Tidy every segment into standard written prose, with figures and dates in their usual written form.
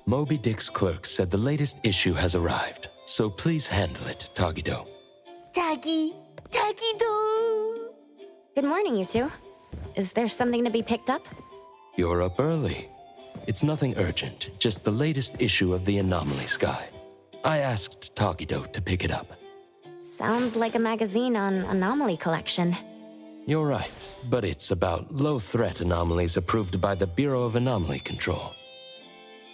Moby Dick's clerk said the latest issue has arrived, so please handle it, Tagido. Tagido! Good morning, you two. Is there something to be picked up? You're up early. It's nothing urgent, just the latest issue of the Anomalies Guide. I asked Tagido to pick it up. Sounds like a magazine on anomaly collection. You're right, but it's about low-threat anomalies approved by the Bureau of Anomaly Control.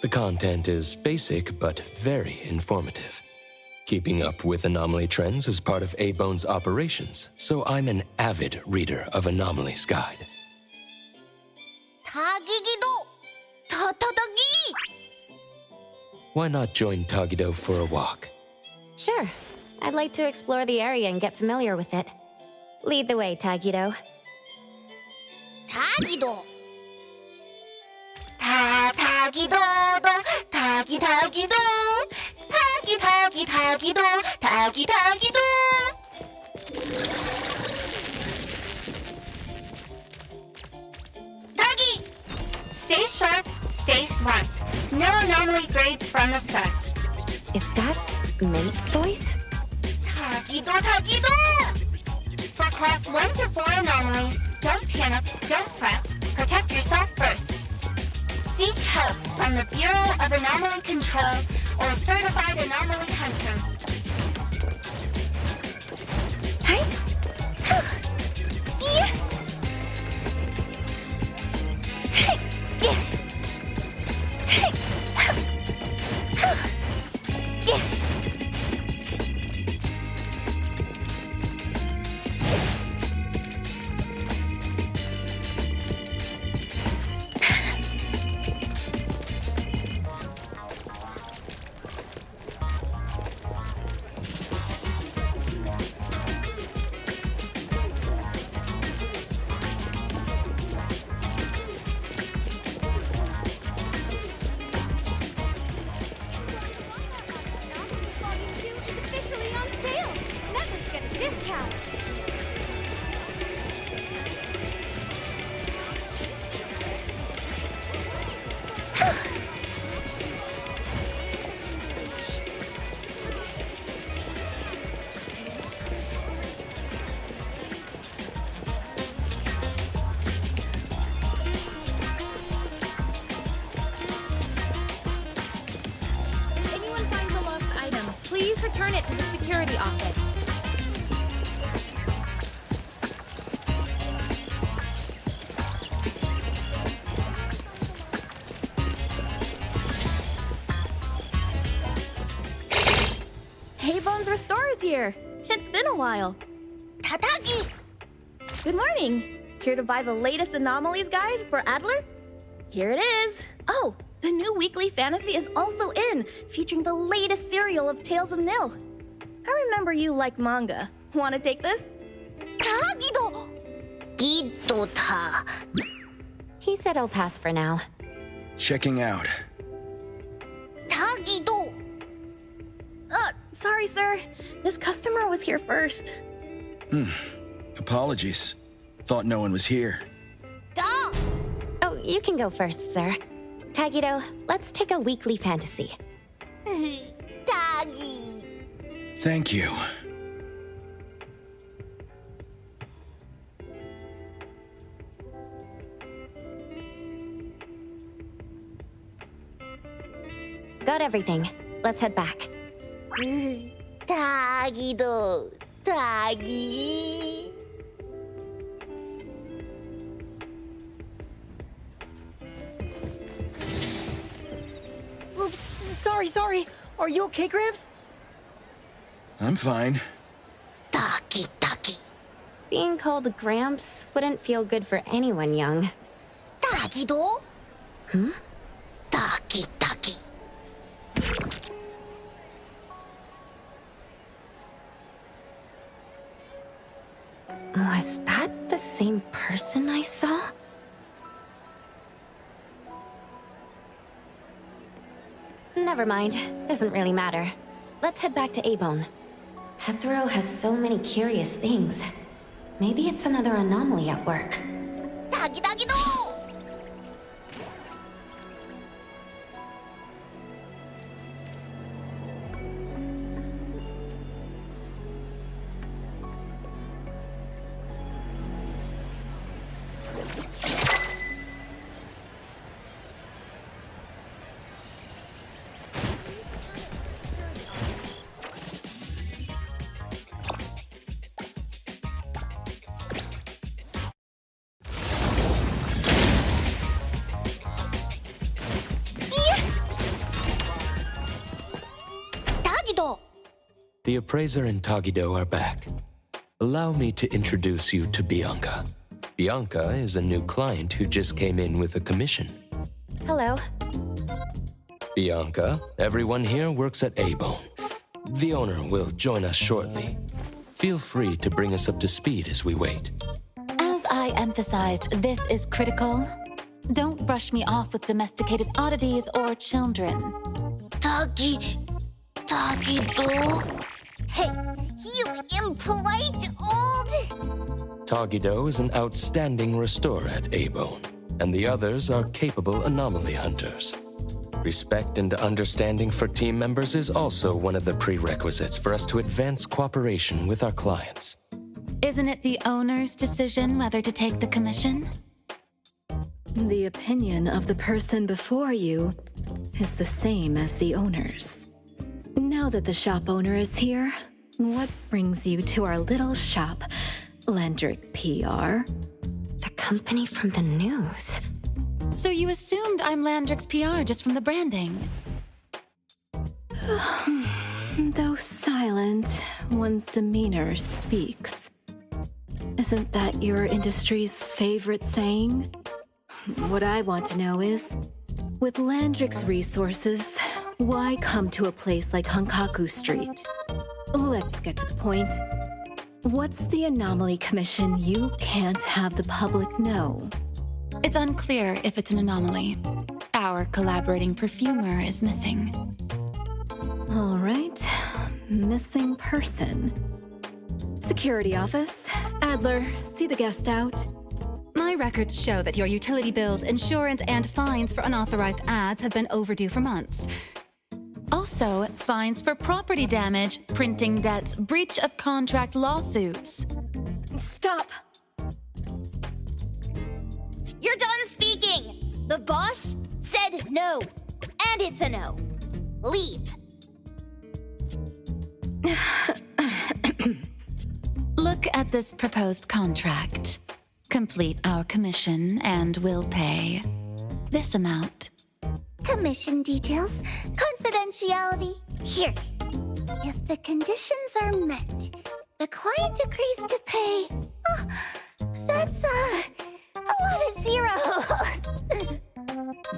The content is basic, but very informative. Keeping up with anomaly trends is part of A-Bone's operations, so I'm an avid reader of Anomalies Guide. 타기기도! 타타타기! Why not join Tagido for a walk? Sure. I'd like to explore the area and get familiar with it. Lead the way, Tagido. 타기도! 타기도도! 타기도! 타기도! 타기도! 타기! Stay sharp, stay smart. No anomaly grades from the start. Is that Mint's voice? 타기도! For class 1 to 4 anomalies, don't panic, don't fret. Protect yourself first. Seek help from the Bureau of Anomaly Control or Certified Anomaly Hunter. Return it to the security office. Hey, Bones Restore is here. It's been a while. 타타기! Good morning. Here to buy the latest Anomalies Guide for Adler? Here it is. Oh, the new weekly fantasy is also in, featuring the latest serial of Tales of Nil. I remember you liked manga. Want to take this? 타기도! 기도타. He said I'll pass for now. Checking out. 타기도! Sorry, sir. This customer was here first. Apologies. Thought no one was here. 다! Oh, you can go first, sir. Tagido, let's take a weekly fantasy. 타기! Thank you. Got everything. Let's head back. 타기도! 타기! Oops, sorry. Are you okay, Gramps? I'm fine. 타기! Being called Gramps wouldn't feel good for anyone young. 타기도? Hmm? 타기! Was that the same person I saw? Never mind. Doesn't really matter. Let's head back to A-Bone. Hethro has so many curious things. Maybe it's another anomaly at work. 타기도! the appraiser and Tagido are back. Allow me to introduce you to Bianca. Bianca is a new client who just came in with a commission. Hello. Bianca, everyone here works at A-Bone. The owner will join us shortly. Feel free to bring us up to speed as we wait. As I emphasized, this is critical. Don't brush me off with domesticated oddities or children. Tagido? Hey, you impolite old... Tagido is an outstanding restorer at A-Bone, and the others are capable anomaly hunters. Respect and understanding for team members is also one of the prerequisites for us to advance cooperation with our clients. Isn't it the owner's decision whether to take the commission? The opinion of the person before you is the same as the owner's. Now that the shop owner is here, what brings you to our little shop, Landrick PR? The company from the news. So you assumed I'm Landrick's PR just from the branding? Though silent, one's demeanor speaks. Isn't that your industry's favorite saying? What I want to know is, with Landrick's resources, why come to a place like Hankaku Street? Let's get to the point. What's the anomaly commission you can't have the public know? It's unclear if it's an anomaly. Our collaborating perfumer is missing. All right, missing person. Security office. Adler, see the guest out. My records show that your utility bills, insurance, and fines for unauthorized ads have been overdue for months. Also, fines for property damage, printing debts, breach of contract lawsuits. Stop! You're done speaking! The boss said no. And it's a no. Leave. Look at this proposed contract. Complete our commission and we'll pay this amount. Commission details, confidentiality. Here. If the conditions are met, the client agrees to pay. Oh, that's a lot of zeros.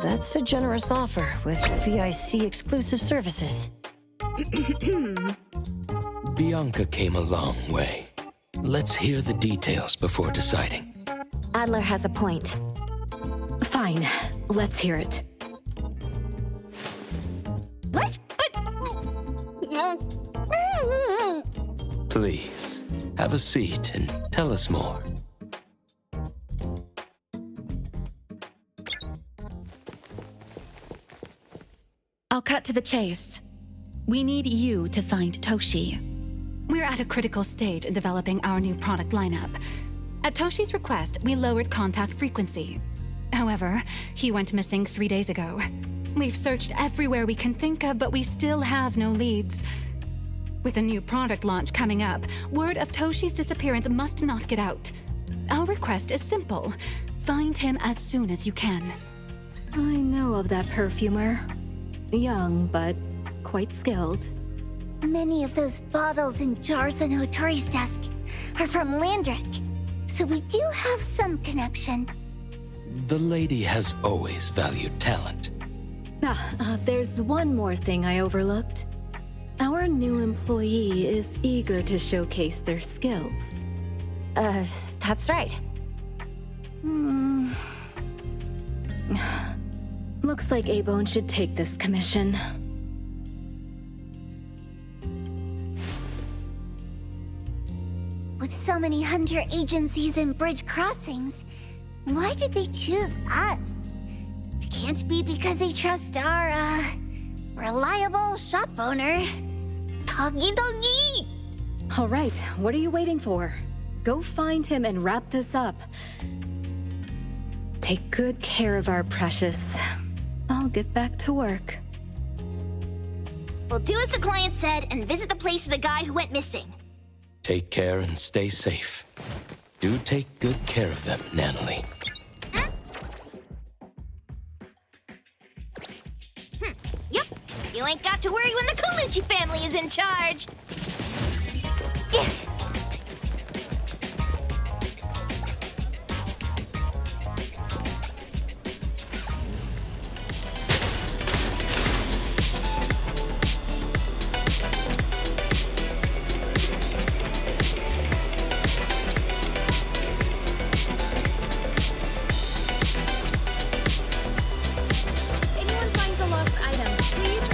That's a generous offer with VIC exclusive services. Bianca came a long way. Let's hear the details before deciding. Adler has a point. Fine, let's hear it. What? Please, have a seat and tell us more. I'll cut to the chase. We need you to find Toshi. We're at a critical stage in developing our new product lineup. At Toshi's request, we lowered contact frequency. However, he went missing 3 days ago. We've searched everywhere we can think of, but we still have no leads. With a new product launch coming up, word of Toshi's disappearance must not get out. Our request is simple. Find him as soon as you can. I know of that perfumer. Young, but quite skilled. Many of those bottles and jars on Hotori's desk are from Landrick, so we do have some connection. The lady has always valued talent. There's one more thing I overlooked. Our new employee is eager to showcase their skills. That's right. Looks like A-Bone should take this commission. With so many hunter agencies and bridge crossings, why did they choose us? It can't be because they trust our, reliable shop owner. Doggy! All right, what are you waiting for? Go find him and wrap this up. Take good care of our precious. I'll get back to work. We'll do as the client said and visit the place of the guy who went missing. Take care and stay safe. Do take good care of them, Natalie. Yep, you ain't got to worry when the Colucci family is in charge. Anyone finds a lost item, please?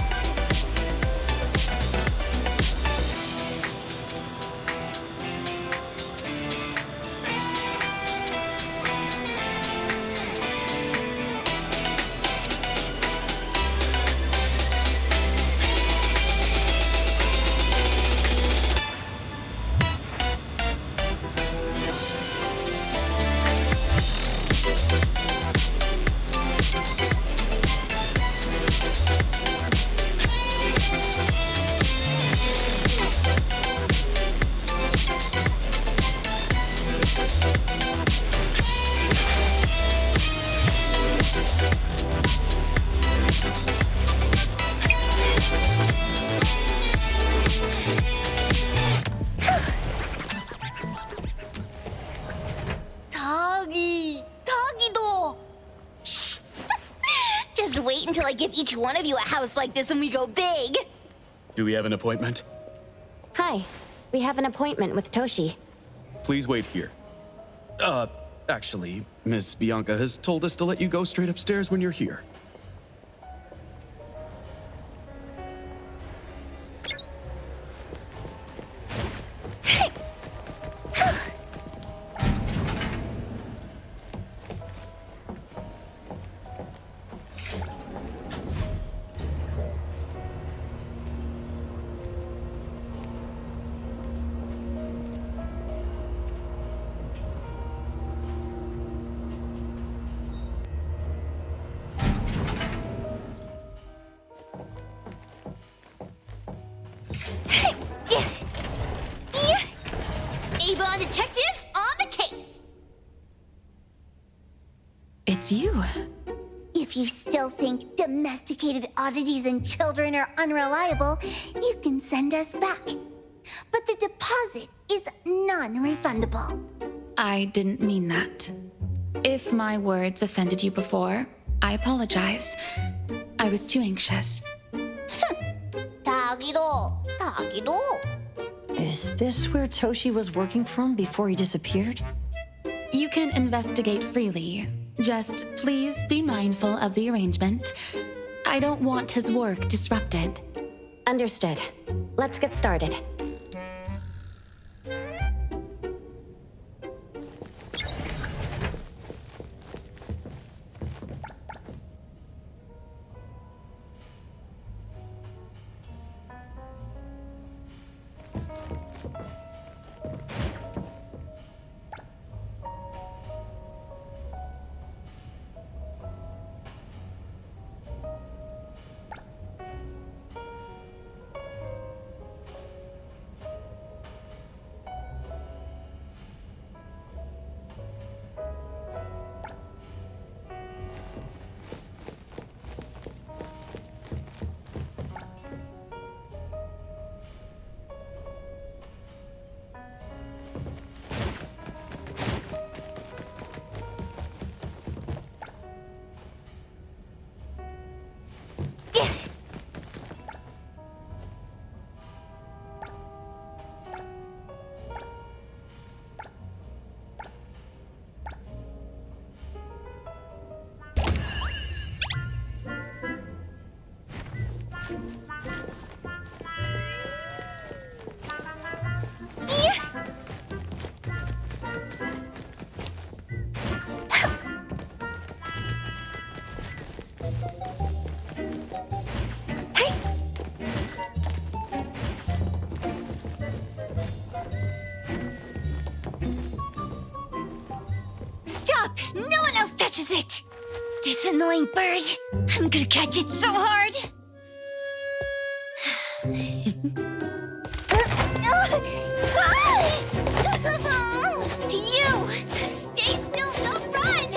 Tagido! Shh. Just wait until I give each one of you a house like this and we go big. Do we have an appointment? Hi. We have an appointment with Toshi. Please wait here. Actually, Miss Bianca has told us to let you go straight upstairs when you're here. Avon detectives on the case. It's you. If you still think domesticated oddities and children are unreliable, you can send us back. But the deposit is non-refundable. I didn't mean that. If my words offended you before, I apologize. I was too anxious. Tagido. Is this where Toshi was working from before he disappeared? You can investigate freely. Just please be mindful of the arrangement. I don't want his work disrupted. Understood. Let's get started. Stop! No one else touches it! This annoying bird. I'm gonna catch it so hard. You! Stay still, don't run!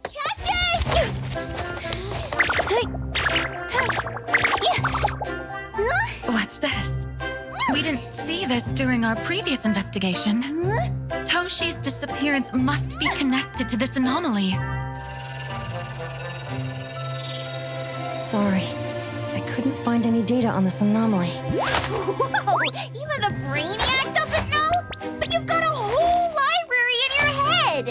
Catch it! see this during our previous investigation. Toshi's disappearance must be connected to this anomaly. Sorry. I couldn't find any data on this anomaly. Whoa! Even the brainiac doesn't know? But you've got a whole library in your head!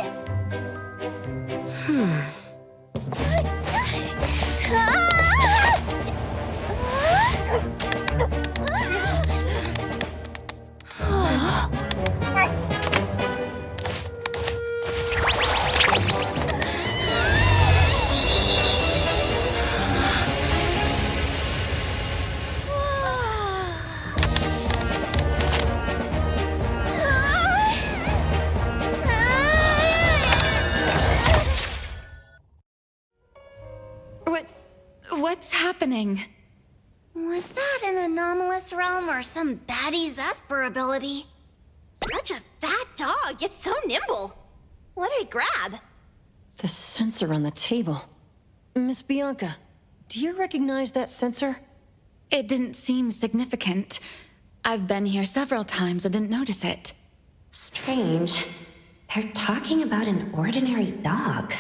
What's happening? Was that an anomalous realm or some baddie's Esper ability? Such a fat dog, yet so nimble. What did it grab? The sensor on the table. Miss Bianca, do you recognize that sensor? It didn't seem significant. I've been here several times and didn't notice it. Strange. They're talking about an ordinary dog.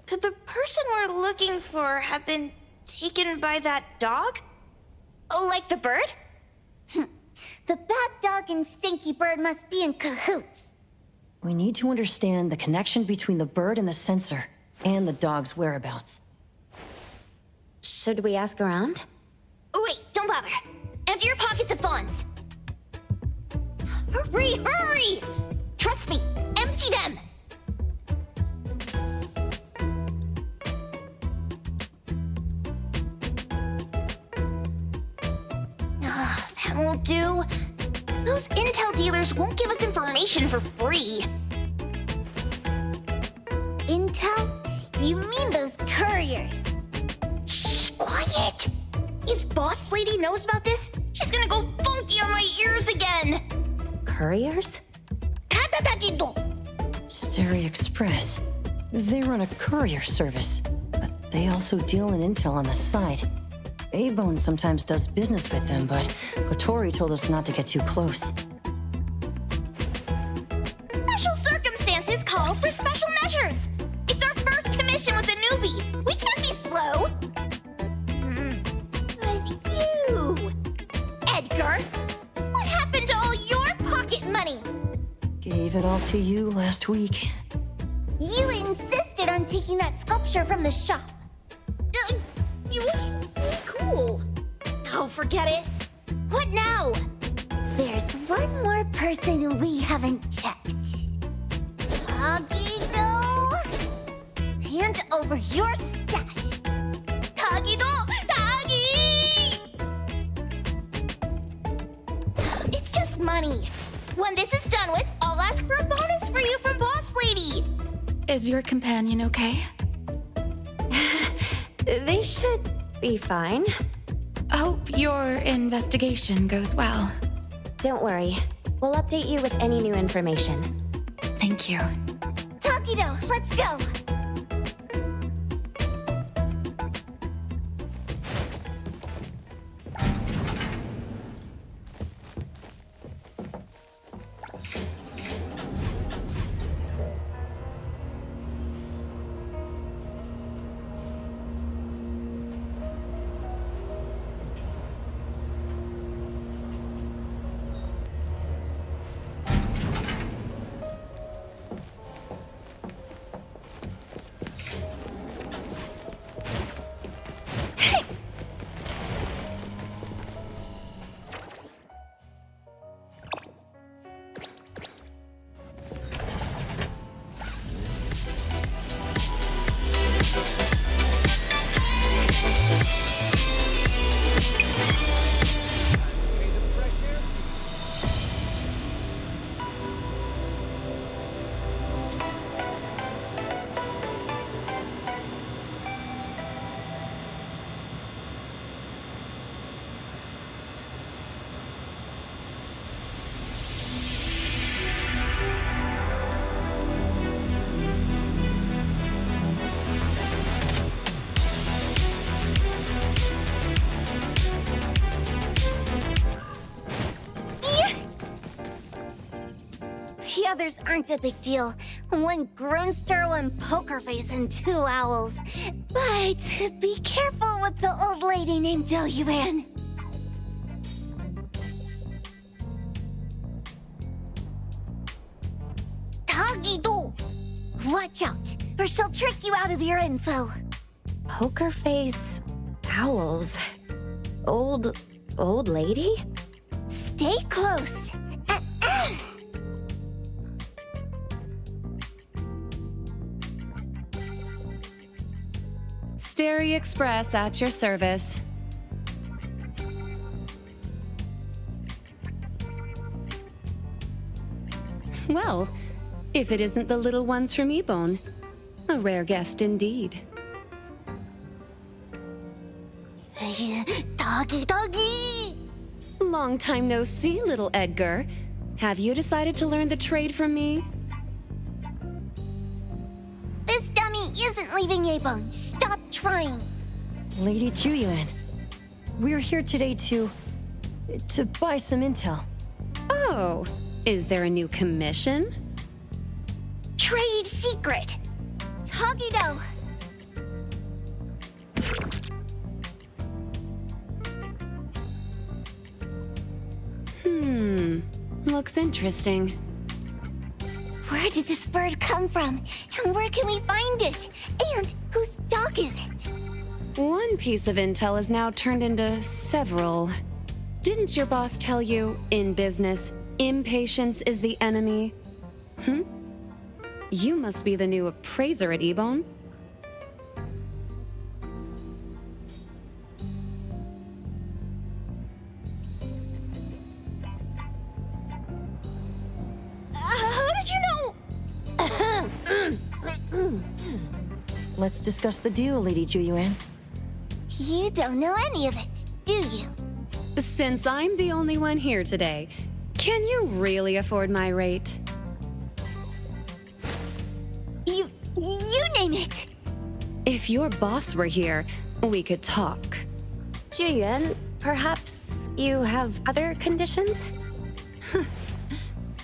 Could the person we're looking for have been taken by that dog? Oh, like the bird? The bad dog and stinky bird must be in cahoots. We need to understand the connection between the bird and the sensor, and the dog's whereabouts. Should we ask around? Oh, wait, don't bother. Empty your pockets of funds. Hurry, hurry! Trust me, empty them! That won't do. Those intel dealers won't give us information for free. Intel? You mean those couriers? Shh, quiet! If Boss Lady knows about this, she's gonna go funky on my ears again! Couriers? Steri Express. They run a courier service, but they also deal in intel on the side. A-Bone sometimes does business with them, but Hotori told us not to get too close. Special circumstances call for special measures! It's our first commission with a newbie! We can't be slow! But you... Edgar, what happened to all your pocket money? Gave it all to you last week. You insisted on taking that sculpture from the shop. It was really cool. Oh, forget it. What now? There's one more person we haven't checked. Tagido! Hand over your stash. Tagido! Tagi! It's just money. When this is done with, I'll ask for a bonus for you from Boss Lady. Is your companion okay? They should be fine. Hope your investigation goes well. Don't worry. We'll update you with any new information. Thank you. Tagido, let's go! others aren't a big deal. One Grunster, one Poker Face, and 2 owls. But be careful with the old lady named Jo Yuan. Tagido! Watch out, or she'll trick you out of your info. Poker face, owls, old lady? Stay close. Stary Express at your service. Well, if it isn't the little ones from Ebone, a rare guest indeed. Doggy! Long time no see, little Edgar. Have you decided to learn the trade from me? This dummy isn't leaving Ebone. Stop trying. Lady Juyuan, we're here today to buy some intel. Oh, is there a new commission? Trade secret. Tagido. Looks interesting. Where did this bird come from? And where can we find it? And whose dog is it? One piece of intel is now turned into several. Didn't your boss tell you, in business, impatience is the enemy? You must be the new appraiser at Ebone. How did you know? Let's discuss the deal, Lady Juyuan. You don't know any of it, do you? Since I'm the only one here today, can you really afford my rate? You name it. If your boss were here, we could talk. Juyuan, perhaps you have other conditions?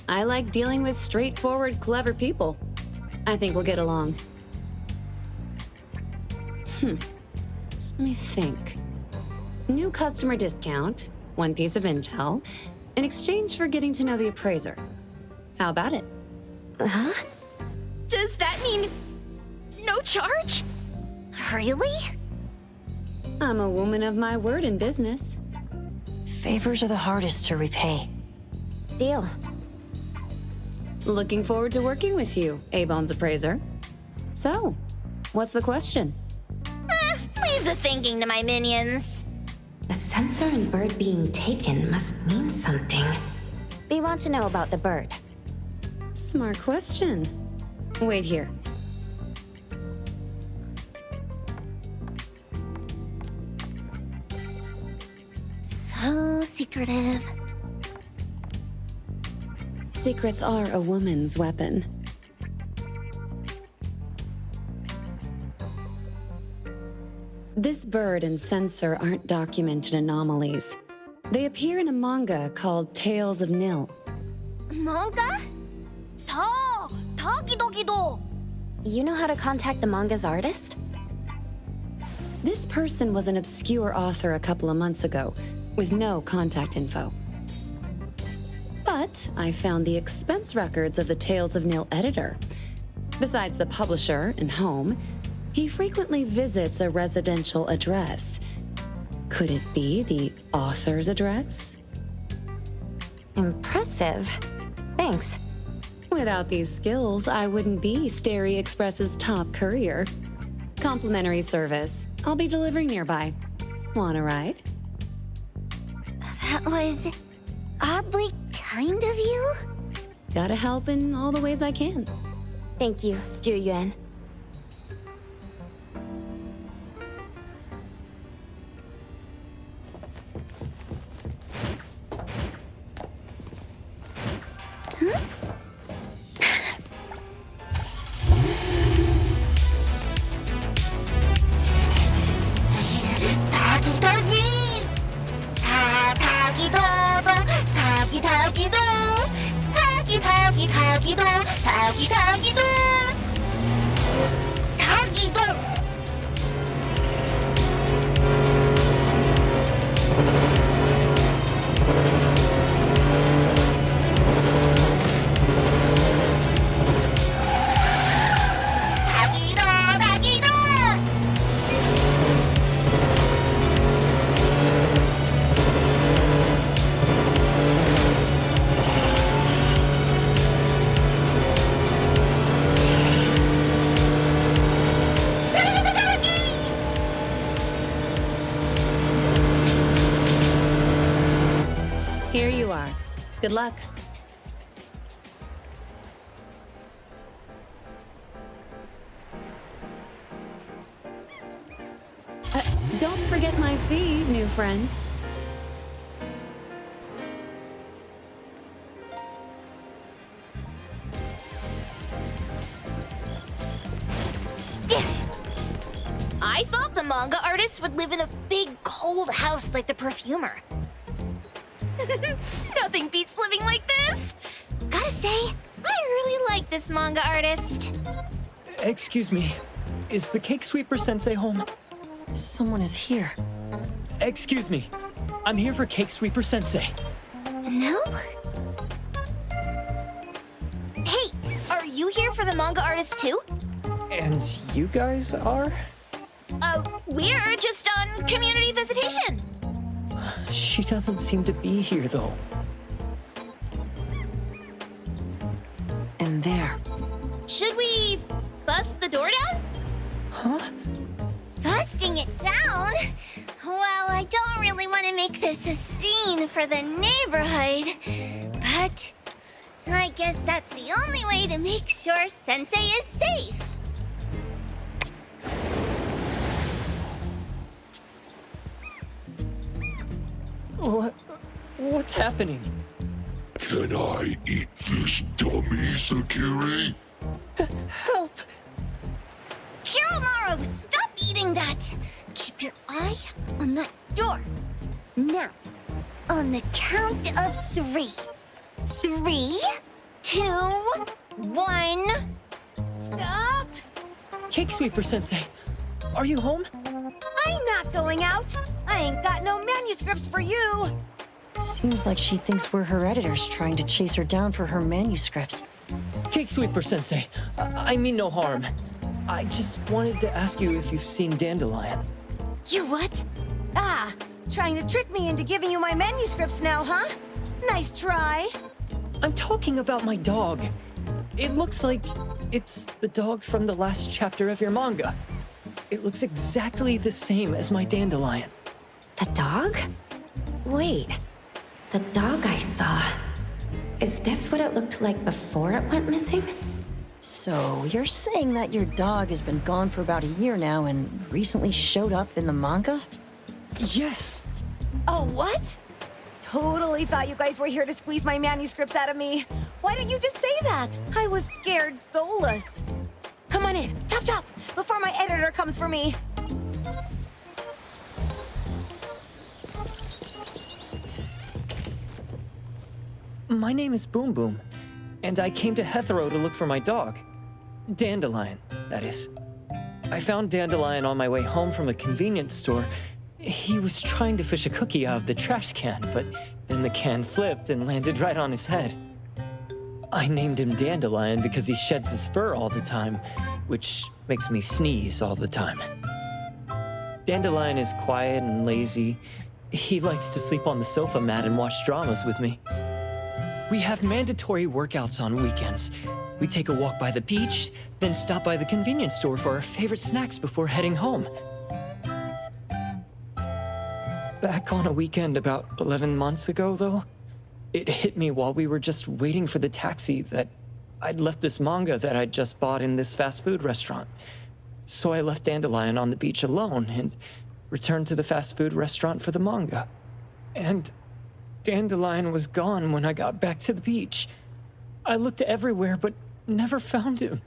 I like dealing with straightforward, clever people. I think we'll get along. Let me think. New customer discount, one piece of intel, in exchange for getting to know the appraiser. How about it? Huh? Does that mean no charge? Really? I'm a woman of my word in business. Favors are the hardest to repay. Deal. Looking forward to working with you, Ebone's appraiser. So, what's the question? Leave the thinking to my minions. A sensor and bird being taken must mean something. We want to know about the bird. Smart question. Wait here. So secretive. Secrets are a woman's weapon. This bird and sensor aren't documented anomalies. They appear in a manga called Tales of Nil. Manga? Tagidogido. You know how to contact the manga's artist? This person was an obscure author a couple of months ago, with no contact info. But I found the expense records of the Tales of Nil editor. Besides the publisher and home, he frequently visits a residential address. Could it be the author's address? Impressive. Thanks. Without these skills, I wouldn't be Stary Express's top courier. Complimentary service. I'll be delivering nearby. Want a ride? That was oddly kind of you. Gotta help in all the ways I can. Thank you, Juyuan. Tagido. 다기도 다기도 다기도 Here you are. Good luck. Don't forget my fee, new friend. I thought the manga artist would live in a big, cold house like the perfumer. Nothing beats living like this! Gotta say, I really like this manga artist. Excuse me, is the Cake Sweeper Sensei home? Someone is here. Excuse me, I'm here for Cake Sweeper Sensei. No? Hey, are you here for the manga artist too? And you guys are? We're just on community visitation. She doesn't seem to be here, though. And there. Should we bust the door down? Huh? Busting it down? Well, I don't really want to make this a scene for the neighborhood, but I guess that's the only way to make sure Sensei is safe. What's happening? Can I eat this dummy, Sakiri? Help! Kiromaru, stop eating that! Keep your eye on that door. Now, on the count of 3. 3, 2, 1. Stop! Cake Sweeper Sensei, are you home? I'm not going out. I ain't got no manuscripts for you. Seems like she thinks we're her editors trying to chase her down for her manuscripts. Cake Sweeper Sensei, I mean no harm. I just wanted to ask you if you've seen Dandelion. You what? Ah, trying to trick me into giving you my manuscripts now, huh? Nice try. I'm talking about my dog. It looks like it's the dog from the last chapter of your manga. It looks exactly the same as my Dandelion. The dog? Wait, the dog I saw. Is this what it looked like before it went missing? So, you're saying that your dog has been gone for about a year now and recently showed up in the manga? Yes! Oh, what? Totally thought you guys were here to squeeze my manuscripts out of me. Why didn't you just say that? I was scared soulless. Come on in, chop chop, before my editor comes for me. My name is Boom Boom, and I came to Hethero to look for my dog. Dandelion, that is. I found Dandelion on my way home from a convenience store. He was trying to fish a cookie out of the trash can, but then the can flipped and landed right on his head. I named him Dandelion because he sheds his fur all the time, which makes me sneeze all the time. Dandelion is quiet and lazy. He likes to sleep on the sofa mat and watch dramas with me. We have mandatory workouts on weekends. We take a walk by the beach, then stop by the convenience store for our favorite snacks before heading home. Back on a weekend about 11 months ago, though, it hit me while we were just waiting for the taxi that I'd left this manga that I'd just bought in this fast food restaurant. So I left Dandelion on the beach alone and returned to the fast food restaurant for the manga. And Dandelion was gone when I got back to the beach. I looked everywhere, but never found him.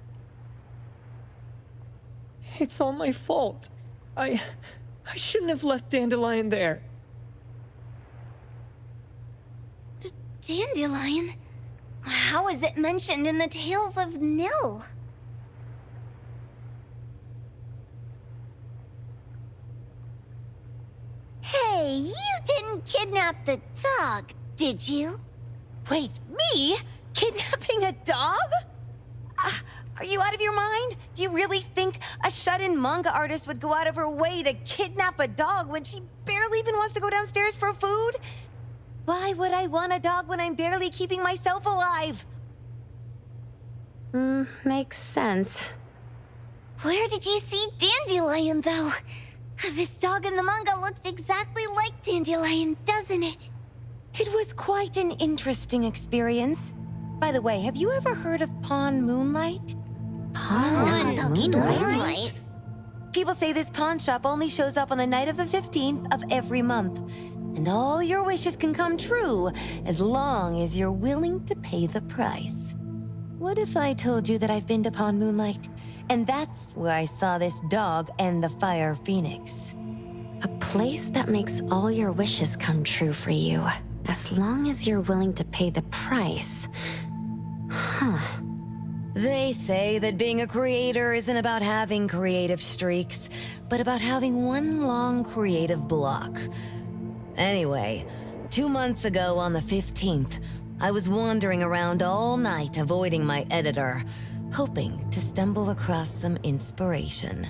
It's all my fault. I shouldn't have left Dandelion there. Dandelion? How is it mentioned in the Tales of Nil? Hey, you didn't kidnap the dog, did you? Wait, me? Kidnapping a dog? Are you out of your mind? Do you really think a shut-in manga artist would go out of her way to kidnap a dog when she barely even wants to go downstairs for food? Why would I want a dog when I'm barely keeping myself alive? Makes sense. Where did you see Dandelion, though? This dog in the manga looks exactly like Dandelion, doesn't it? It was quite an interesting experience. By the way, have you ever heard of Moonlight? Moonlight? People say this pawn shop only shows up on the night of the 15th of every month. And all your wishes can come true as long as you're willing to pay the price. What if I told you that I've been to Moonlight? And that's where I saw this dog and the fire phoenix. A place that makes all your wishes come true for you, as long as you're willing to pay the price. Huh. They say that being a creator isn't about having creative streaks, but about having one long creative block. Anyway, 2 months ago on the 15th, I was wandering around all night avoiding my editor, hoping to stumble across some inspiration.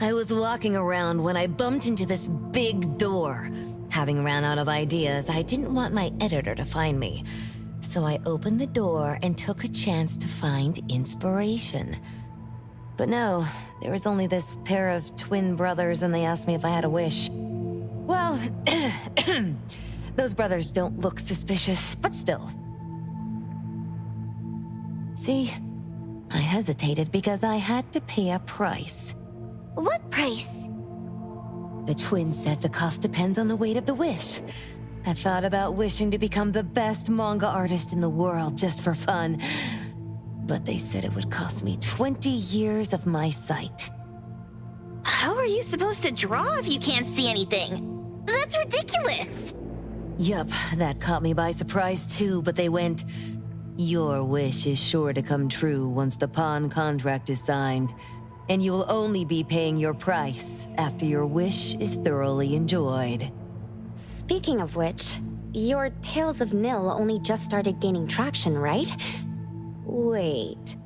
I was walking around when I bumped into this big door. Having ran out of ideas, I didn't want my editor to find me. So I opened the door and took a chance to find inspiration. But no, there was only this pair of twin brothers and they asked me if I had a wish. Well, those brothers don't look suspicious, but still. See, I hesitated because I had to pay a price. What price? The twins said the cost depends on the weight of the wish. I thought about wishing to become the best manga artist in the world just for fun. But they said it would cost me 20 years of my sight. How are you supposed to draw if you can't see anything? That's ridiculous! Yup, that caught me by surprise too, but they went, "Your wish is sure to come true once the pawn contract is signed, and you will only be paying your price after your wish is thoroughly enjoyed." Speaking of which, your Tales of Nil only just started gaining traction, right? Wait.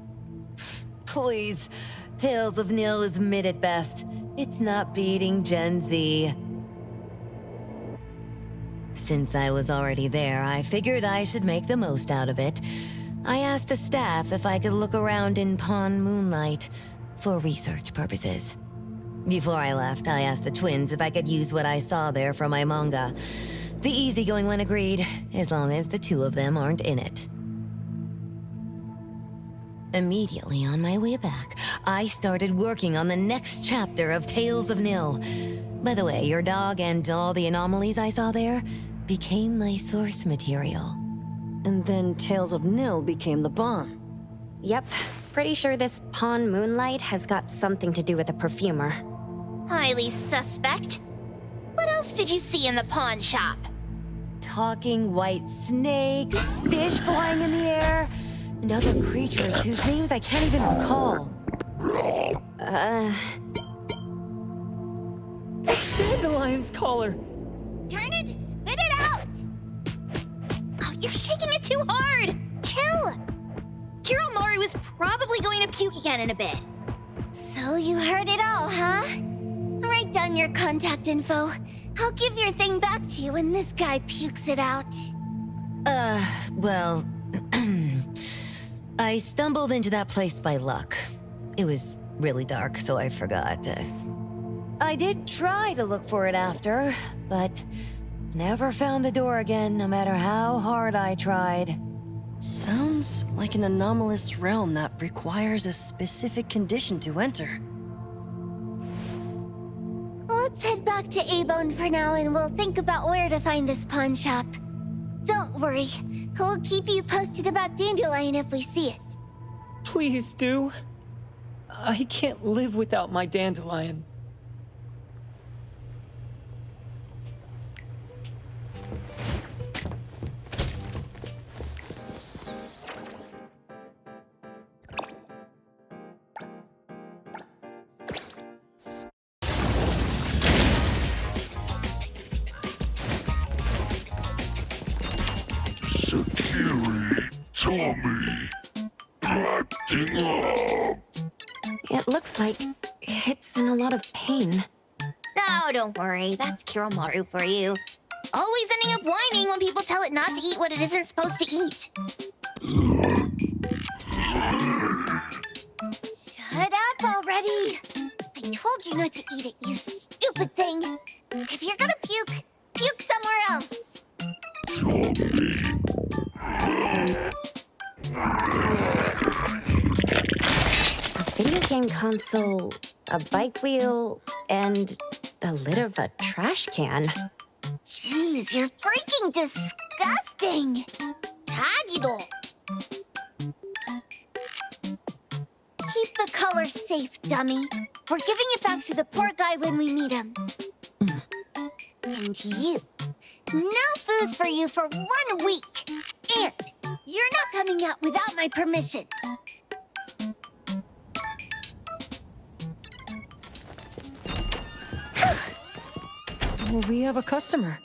Please, Tales of Nil is mid at best. It's not beating Gen Z. Since I was already there, I figured I should make the most out of it. I asked the staff if I could look around in Moonlight for research purposes. Before I left, I asked the twins if I could use what I saw there for my manga. The easygoing one agreed, as long as the two of them aren't in it. Immediately on my way back, I started working on the next chapter of Tales of Nil. By the way, your dog and all the anomalies I saw there became my source material. And then Tales of Nil became the bomb. Yep, pretty sure this Moonlight has got something to do with a perfumer. Highly suspect. What else did you see in the pawn shop? Talking white snakes, fish flying in the air, and other creatures whose names I can't even recall. It's Dandelion's collar! Turn it, spit it out! Oh, you're shaking it too hard! Chill! Kiromori was probably going to puke again in a bit. So you heard it all, huh? Write down your contact info. I'll give your thing back to you when this guy pukes it out. Well... I stumbled into that place by luck. It was really dark, so I forgot. I did try to look for it after, but never found the door again, no matter how hard I tried. Sounds like an anomalous realm that requires a specific condition to enter. Let's head back to A-Bone for now and we'll think about where to find this pawn shop. Don't worry, we'll keep you posted about Dandelion if we see it. Please do. I can't live without my Dandelion. Tommy! Acting up! It looks like it's in a lot of pain. Oh, don't worry. That's Kiromaru for you. Always ending up whining when people tell it not to eat what it isn't supposed to eat. Shut up already! I told you not to eat it, you stupid thing! If you're gonna puke, puke somewhere else! A video game console, a bike wheel, and the lid of a trash can. Jeez, you're freaking disgusting! Tagido! Keep the color safe, dummy. We're giving it back to the poor guy when we meet him. And you. No food for you for 1 week. And you're not coming out without my permission. We have a customer.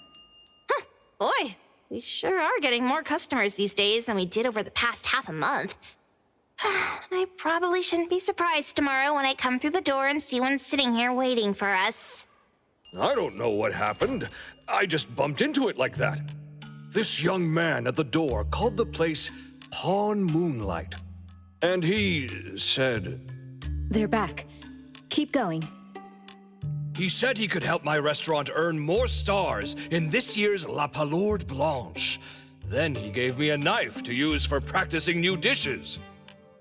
Boy, we sure are getting more customers these days than we did over the past half a month. I probably shouldn't be surprised tomorrow when I come through the door and see one sitting here waiting for us. I don't know what happened. I just bumped into it like that. This young man at the door called the place Pawn Moonlight. And he said... They're back. Keep going. He said he could help my restaurant earn more stars in this year's La Palourde Blanche. Then he gave me a knife to use for practicing new dishes.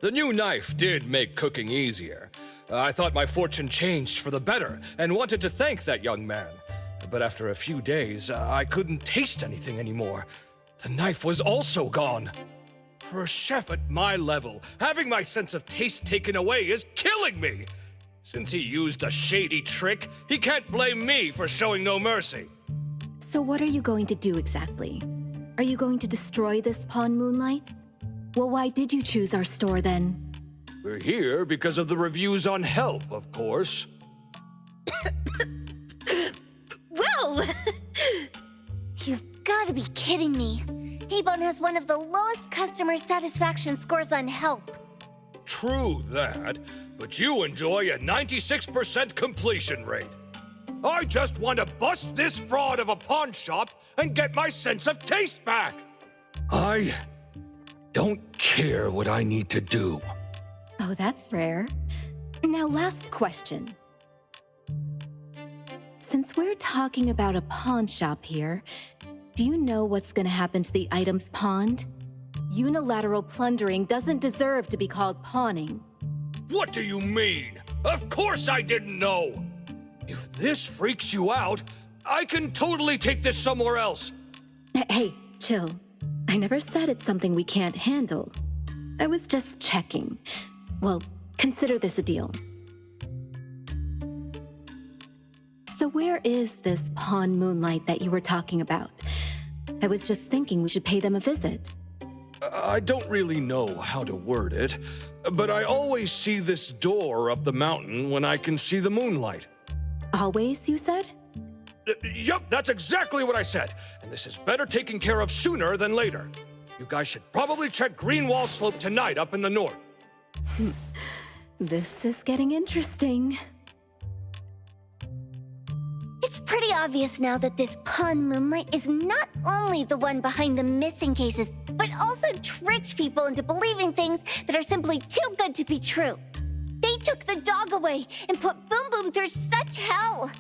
The new knife did make cooking easier. I thought my fortune changed for the better and wanted to thank that young man. But after a few days, I couldn't taste anything anymore. The knife was also gone. For a chef at my level, having my sense of taste taken away is killing me. Since he used a shady trick, he can't blame me for showing no mercy. So what are you going to do exactly? Are you going to destroy this Pawn Moonlight? Well, why did you choose our store then? We're here because of the reviews on Help, of course. Well! You've got to be kidding me. Ebon has one of the lowest customer satisfaction scores on Help. True that, but you enjoy a 96% completion rate. I just want to bust this fraud of a pawn shop and get my sense of taste back. I don't care what I need to do. Oh, that's rare. Now, last question. Since we're talking about a pawn shop here, do you know what's gonna happen to the items pawned? Unilateral plundering doesn't deserve to be called pawning. What do you mean? Of course I didn't know! If this freaks you out, I can totally take this somewhere else. Hey, chill. I never said it's something we can't handle. I was just checking. Well, consider this a deal. So where is this Pawn Moonlight that you were talking about? I was just thinking we should pay them a visit. I don't really know how to word it, but I always see this door up the mountain when I can see the moonlight. Always, you said? Yup, that's exactly what I said. And this is better taken care of sooner than later. You guys should probably check Greenwall Slope tonight up in the north. This is getting interesting. It's pretty obvious now that this Pawn Moonlight is not only the one behind the missing cases, but also tricked people into believing things that are simply too good to be true. They took the dog away and put Boom Boom through such hell.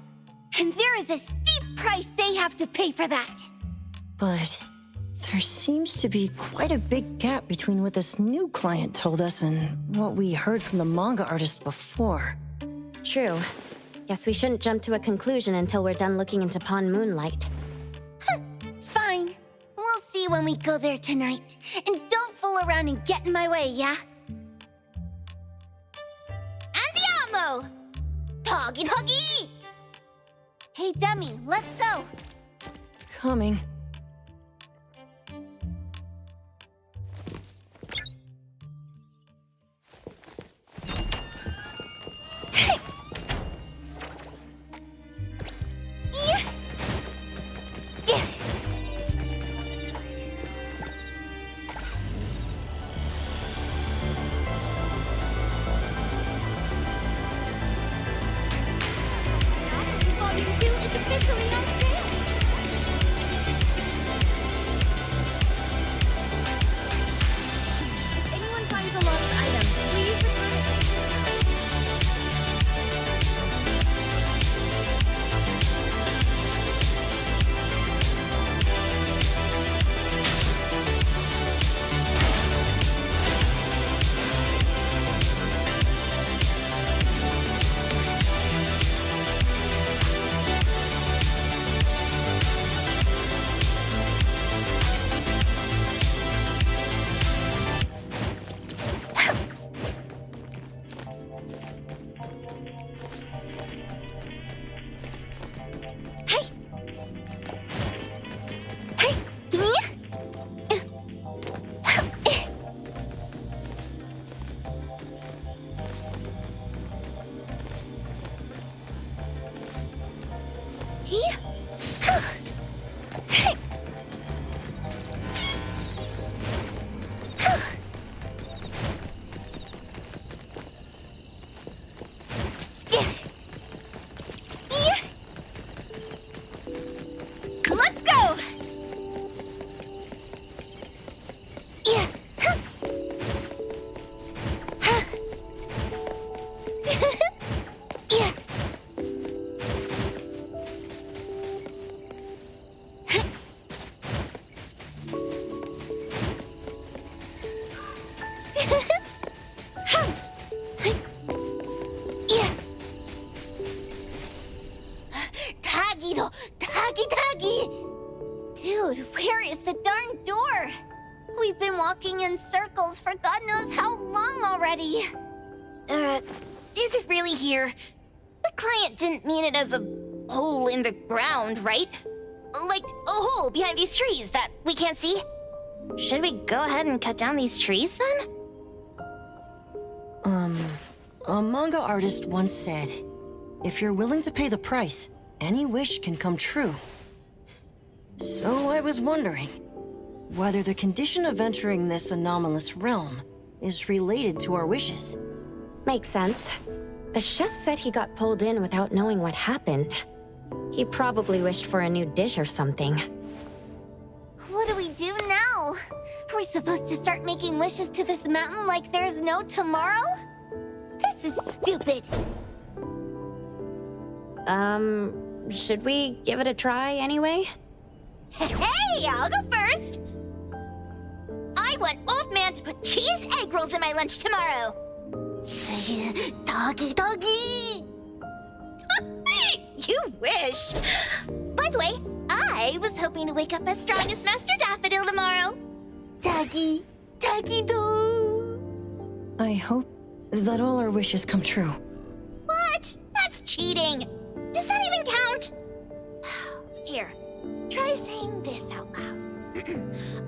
And there is a steep price they have to pay for that. But there seems to be quite a big gap between what this new client told us and what we heard from the manga artist before. True. Guess we shouldn't jump to a conclusion until we're done looking into Pawn Moonlight. Fine. We'll see when we go there tonight. And don't fool around and get in my way, yeah? Andiamo! Huggy huggy! Hey, dummy, let's go. Coming. Let's go! Tagido! Tagi! Dude, where is the darn door? We've been walking in circles for God knows how long already. Is it really here? The client didn't mean it as a hole in the ground, right? Like a hole behind these trees that we can't see? Should we go ahead and cut down these trees then? A manga artist once said, if you're willing to pay the price, any wish can come true. So I was wondering whether the condition of entering this anomalous realm is related to our wishes. Makes sense. The chef said he got pulled in without knowing what happened. He probably wished for a new dish or something. What do we do now? Are we supposed to start making wishes to this mountain like there's no tomorrow? This is stupid. Should we give it a try anyway? Hey, I'll go first. I want Old Man to put cheese egg rolls in my lunch tomorrow. Doggy. You wish. By the way, I was hoping to wake up as strong as Master Daffodil tomorrow. Doggy do. I hope that all our wishes come true. What? That's cheating. Does that even count? Here, try saying this out loud.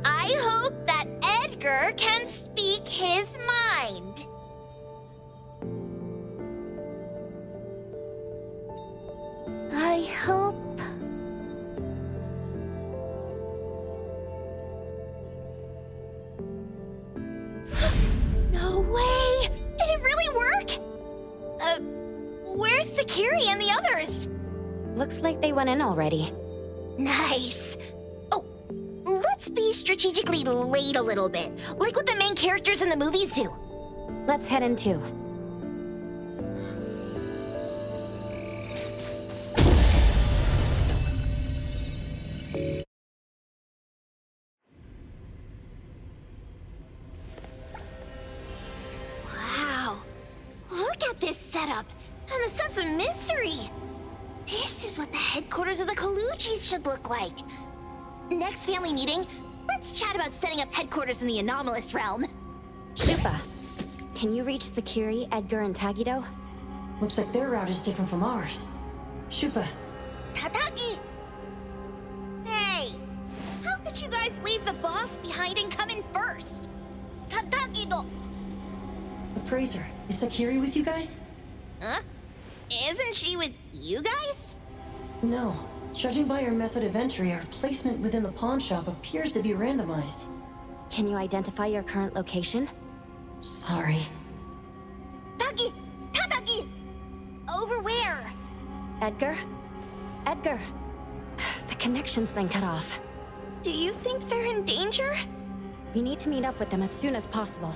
I hope that Edgar can speak his mind. I hope... No way! Did it really work? Where's Sakiri and the others? Looks like they went in already. Nice. Oh, let's be strategically late a little bit, like what the main characters in the movies do. Let's head in too. Wow. Look at this setup and the sense of mystery. This is what the headquarters of the Kaluchis should look like. Next family meeting, let's chat about setting up headquarters in the anomalous realm. Shupa, can you reach Sakiri, Edgar, and Tagido? Looks like their route is different from ours. Shupa. Tatagi! Hey! How could you guys leave the boss behind and come in first? Tatagi-do! Appraiser, is Sakiri with you guys? Huh? Isn't she with you guys? No. Judging by her method of entry, our placement within the pawn shop appears to be randomized. Can you identify your current location? Sorry. Tatagi! Over where? Edgar? Edgar! The connection's been cut off. Do you think they're in danger? We need to meet up with them as soon as possible.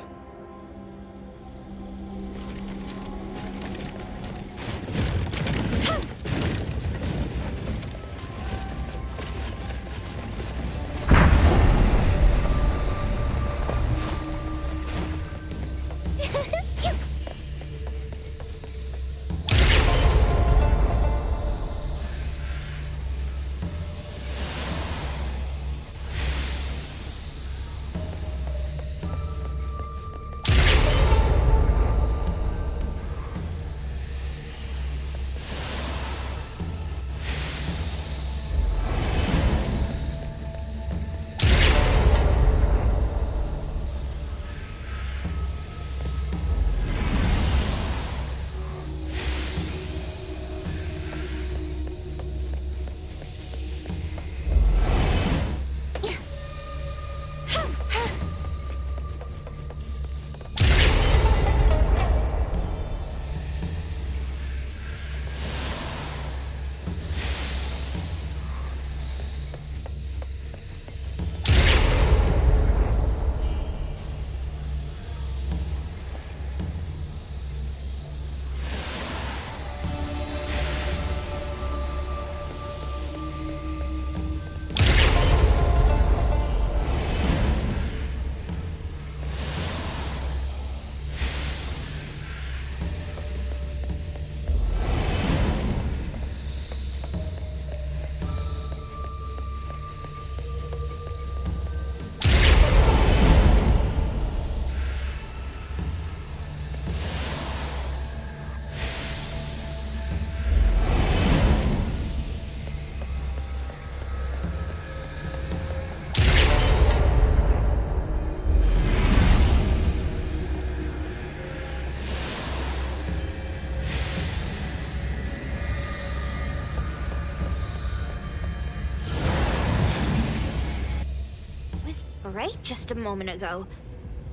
right just a moment ago.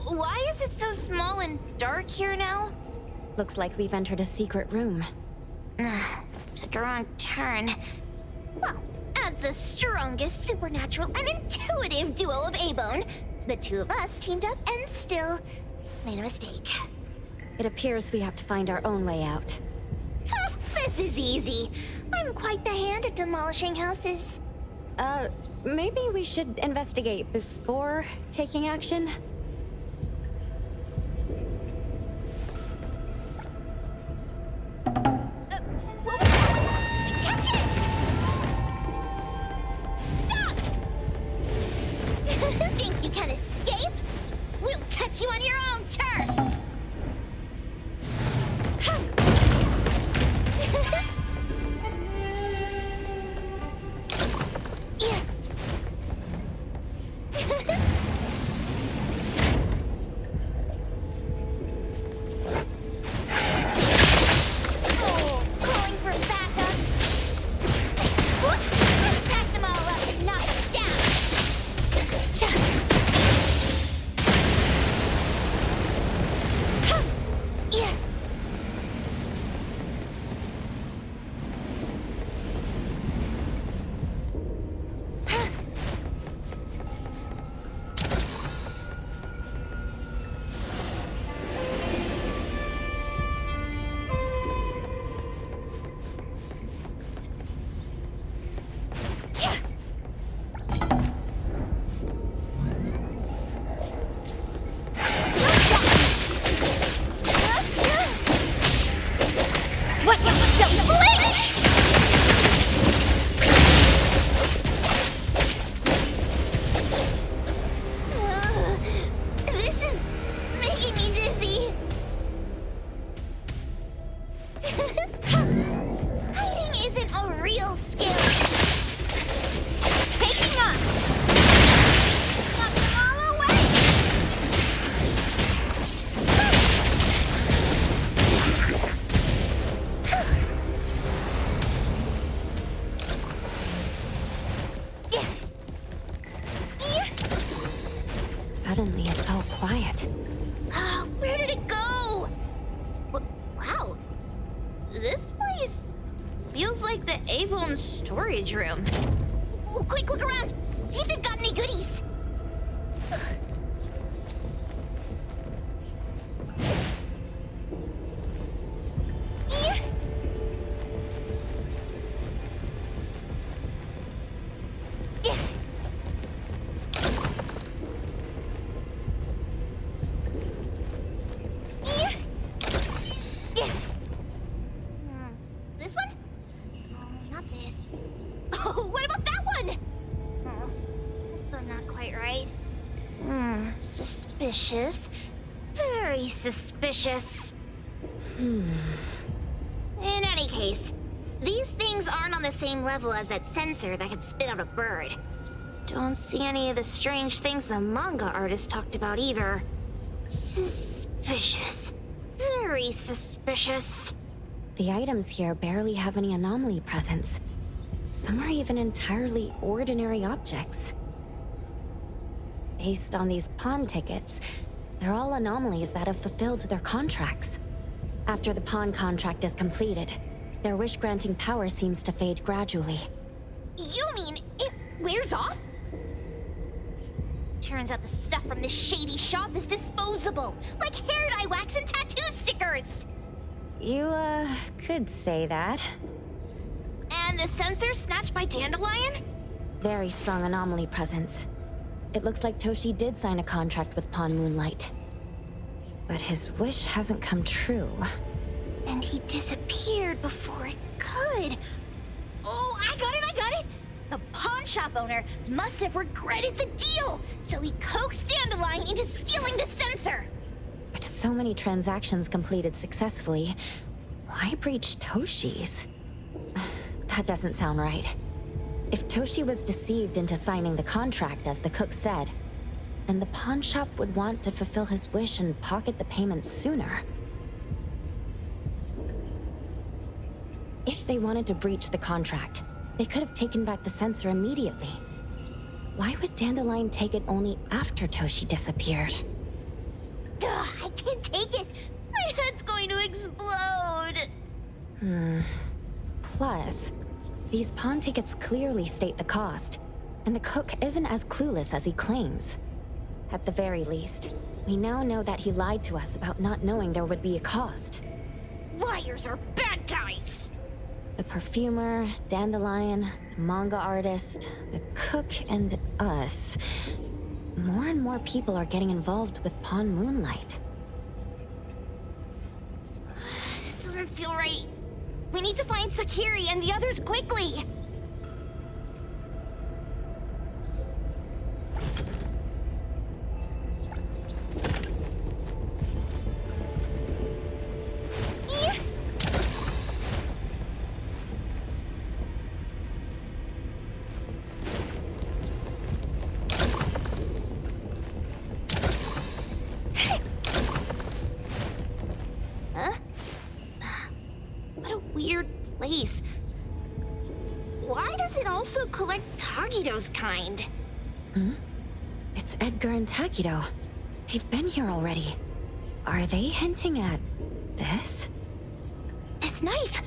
Why is it so small and dark here now? Looks like we've entered a secret room. Took a wrong turn. Well, as the strongest supernatural and intuitive duo of A-Bone, the two of us teamed up and still made a mistake. It appears we have to find our own way out. This is easy. I'm quite the hand at demolishing houses. Maybe we should investigate before taking action? Catching it! Stop! Think you can escape? We'll catch you on your own turf! Yeah. Oh, calling for backup. Pack them all up and knock them down. Yeah. What? Don't blink! This is making me dizzy. Hiding isn't a real skill. Taking off. Knock them all away. Suddenly, it's all quiet. Where did it go? Wow. This place feels like the A-Bone storage room. Quick, look around. See if they've got any goodies. This one? Oh, not this. Oh, what about that one? Oh, also not quite right. Suspicious. Very suspicious. In any case, these things aren't on the same level as that sensor that could spit out a bird. Don't see any of the strange things the manga artist talked about either. Suspicious. Very suspicious. The items here barely have any anomaly presence. Some are even entirely ordinary objects. Based on these pawn tickets, they're all anomalies that have fulfilled their contracts. After the pawn contract is completed, their wish-granting power seems to fade gradually. You mean it wears off? Turns out the stuff from this shady shop is disposable, like hair dye wax and tattoo stickers. You, could say that. And the sensor snatched by Dandelion? Very strong anomaly presence. It looks like Toshi did sign a contract with Pawn Moonlight. But his wish hasn't come true. And he disappeared before it could. Oh, I got it! The pawn shop owner must have regretted the deal, so he coaxed Dandelion into stealing the sensor. With so many transactions completed successfully, why breach Toshi's? That doesn't sound right. If Toshi was deceived into signing the contract, as the cook said, then the pawn shop would want to fulfill his wish and pocket the payment sooner. If they wanted to breach the contract, they could have taken back the sensor immediately. why would Dandelion take it only after Toshi disappeared? Ugh, I can't take it. My head's going to explode. Plus, these pawn tickets clearly state the cost, and the cook isn't as clueless as he claims. At the very least, we now know that he lied to us about not knowing there would be a cost. Liars are bad guys. The perfumer, Dandelion, the manga artist, the cook, and us. More and more people are getting involved with Pawn Moonlight. This doesn't feel right. We need to find Sakiri and the others quickly. Why does it also collect Tagido's kind? It's Edgar and Takido. They've been here already. Are they hinting at this? This knife?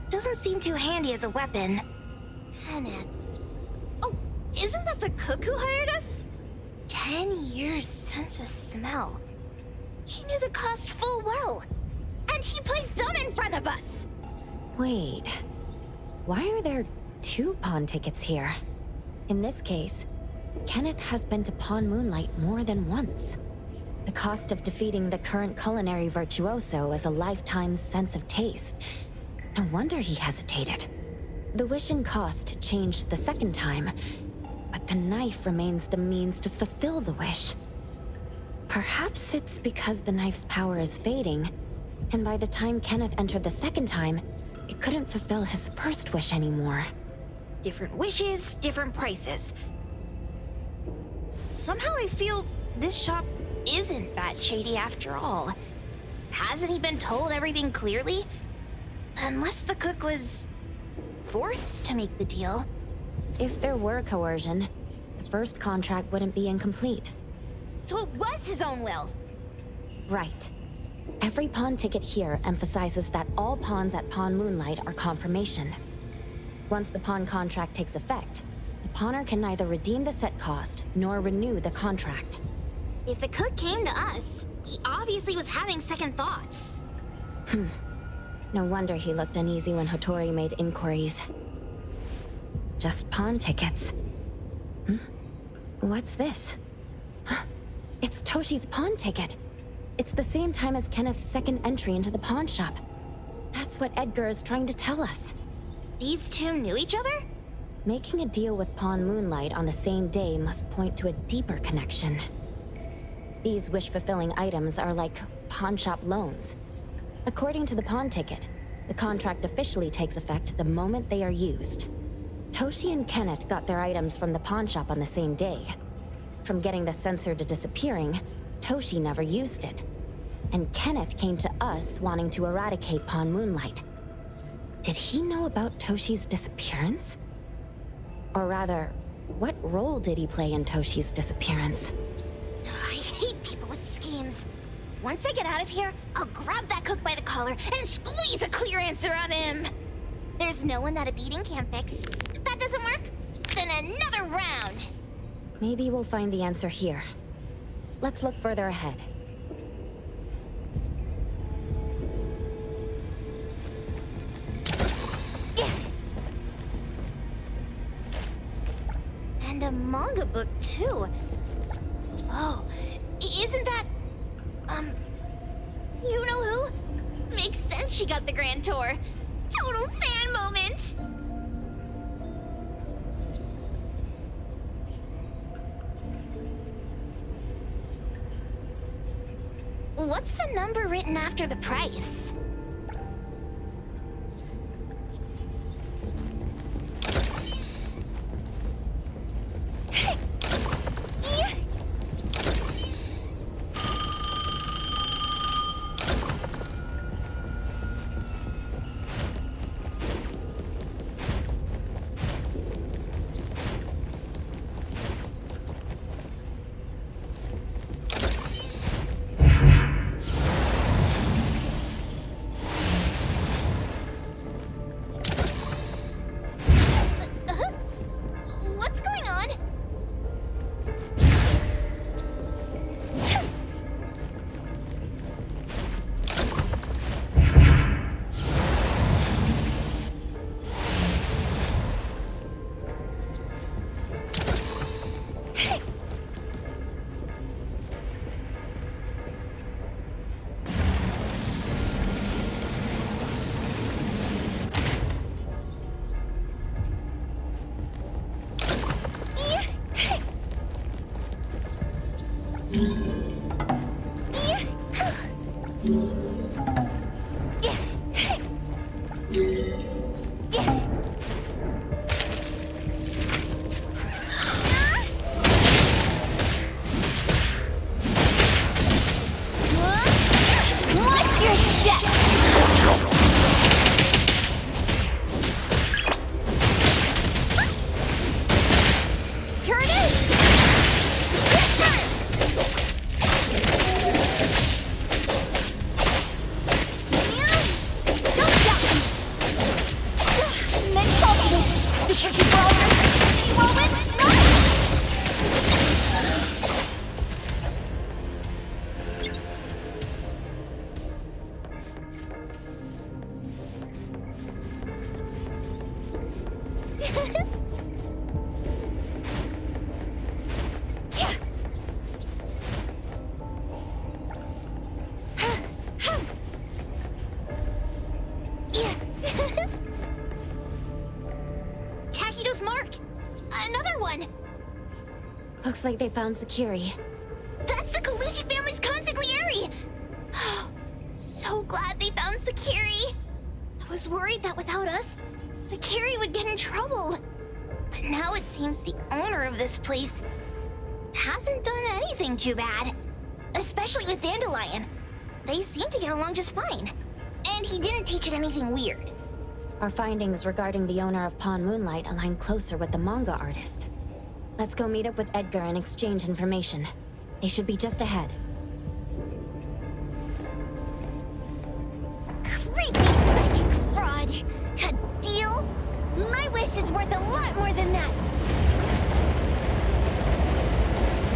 Doesn't seem too handy as a weapon. Kenneth. Oh, isn't that the cook who hired us? 10 years sense of smell. He knew the cost full well. And he played dumb in front of us! Wait. Why are there 2 pawn tickets here? In this case, Kenneth has been to Pawn Moonlight more than once. The cost of defeating the current culinary virtuoso is a lifetime's sense of taste. No wonder he hesitated. The wish and cost changed the second time, but the knife remains the means to fulfill the wish. Perhaps it's because the knife's power is fading, and by the time Kenneth entered the second time, it couldn't fulfill his first wish anymore. Different wishes, different prices. Somehow I feel this shop isn't that shady after all. Hasn't he been told everything clearly? Unless the cook was forced to make the deal. If there were coercion, the first contract wouldn't be incomplete. So it was his own will. Right. Every pawn ticket here emphasizes that all pawns at Pawn Moonlight are confirmation. Once the pawn contract takes effect, the pawner can neither redeem the set cost nor renew the contract. If the cook came to us, he obviously was having second thoughts. No wonder he looked uneasy when Hattori made inquiries. Just pawn tickets. What's this? It's Toshi's pawn ticket. It's the same time as Kenneth's second entry into the pawn shop. That's what Edgar is trying to tell us. These two knew each other? Making a deal with Pawn Moonlight on the same day must point to a deeper connection. These wish-fulfilling items are like pawn shop loans. According to the pawn ticket, the contract officially takes effect the moment they are used. Toshi and Kenneth got their items from the pawn shop on the same day. From getting the sensor to disappearing, Toshi never used it. And Kenneth came to us wanting to eradicate Pawn Moonlight. Did he know about Toshi's disappearance? Or rather, what role did he play in Toshi's disappearance? I hate people with schemes. Once I get out of here, I'll grab that cook by the collar and squeeze a clear answer out of him. There's no one that a beating can't fix. If that doesn't work, then another round. Maybe we'll find the answer here. Let's look further ahead. And a manga book, too. Oh, isn't that... you know who? Makes sense she got the grand tour. Total fan moment! What's the number written after the price? Watch your step! Here it is! Next confidence! Super people moment! Takido's mark! Another one! Looks like they found Sakiri. That's the Colucci family's consigliere! So glad they found Sakiri! I was worried that without us, Sakiri would get in trouble. But now it seems the owner of this place hasn't done anything too bad. Especially with Dandelion. They seem to get along just fine. And he didn't teach it anything weird. Our findings regarding the owner of Pawn Moonlight align closer with the manga artist. Let's go meet up with Edgar and exchange information. They should be just ahead. Creepy psychic fraud! A deal? My wish is worth a lot more than that!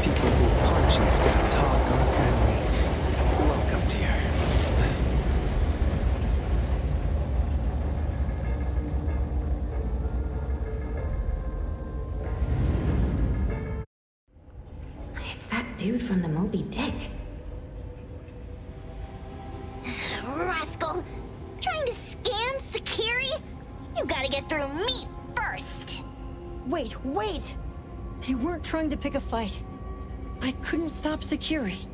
People who punch instead of talk aren't really welcomed here. It's that dude from the Moby Dick. Rascal! Trying to scam Sakiri? You gotta get through me first! Wait! They weren't trying to pick a fight. I couldn't stop Sakiri.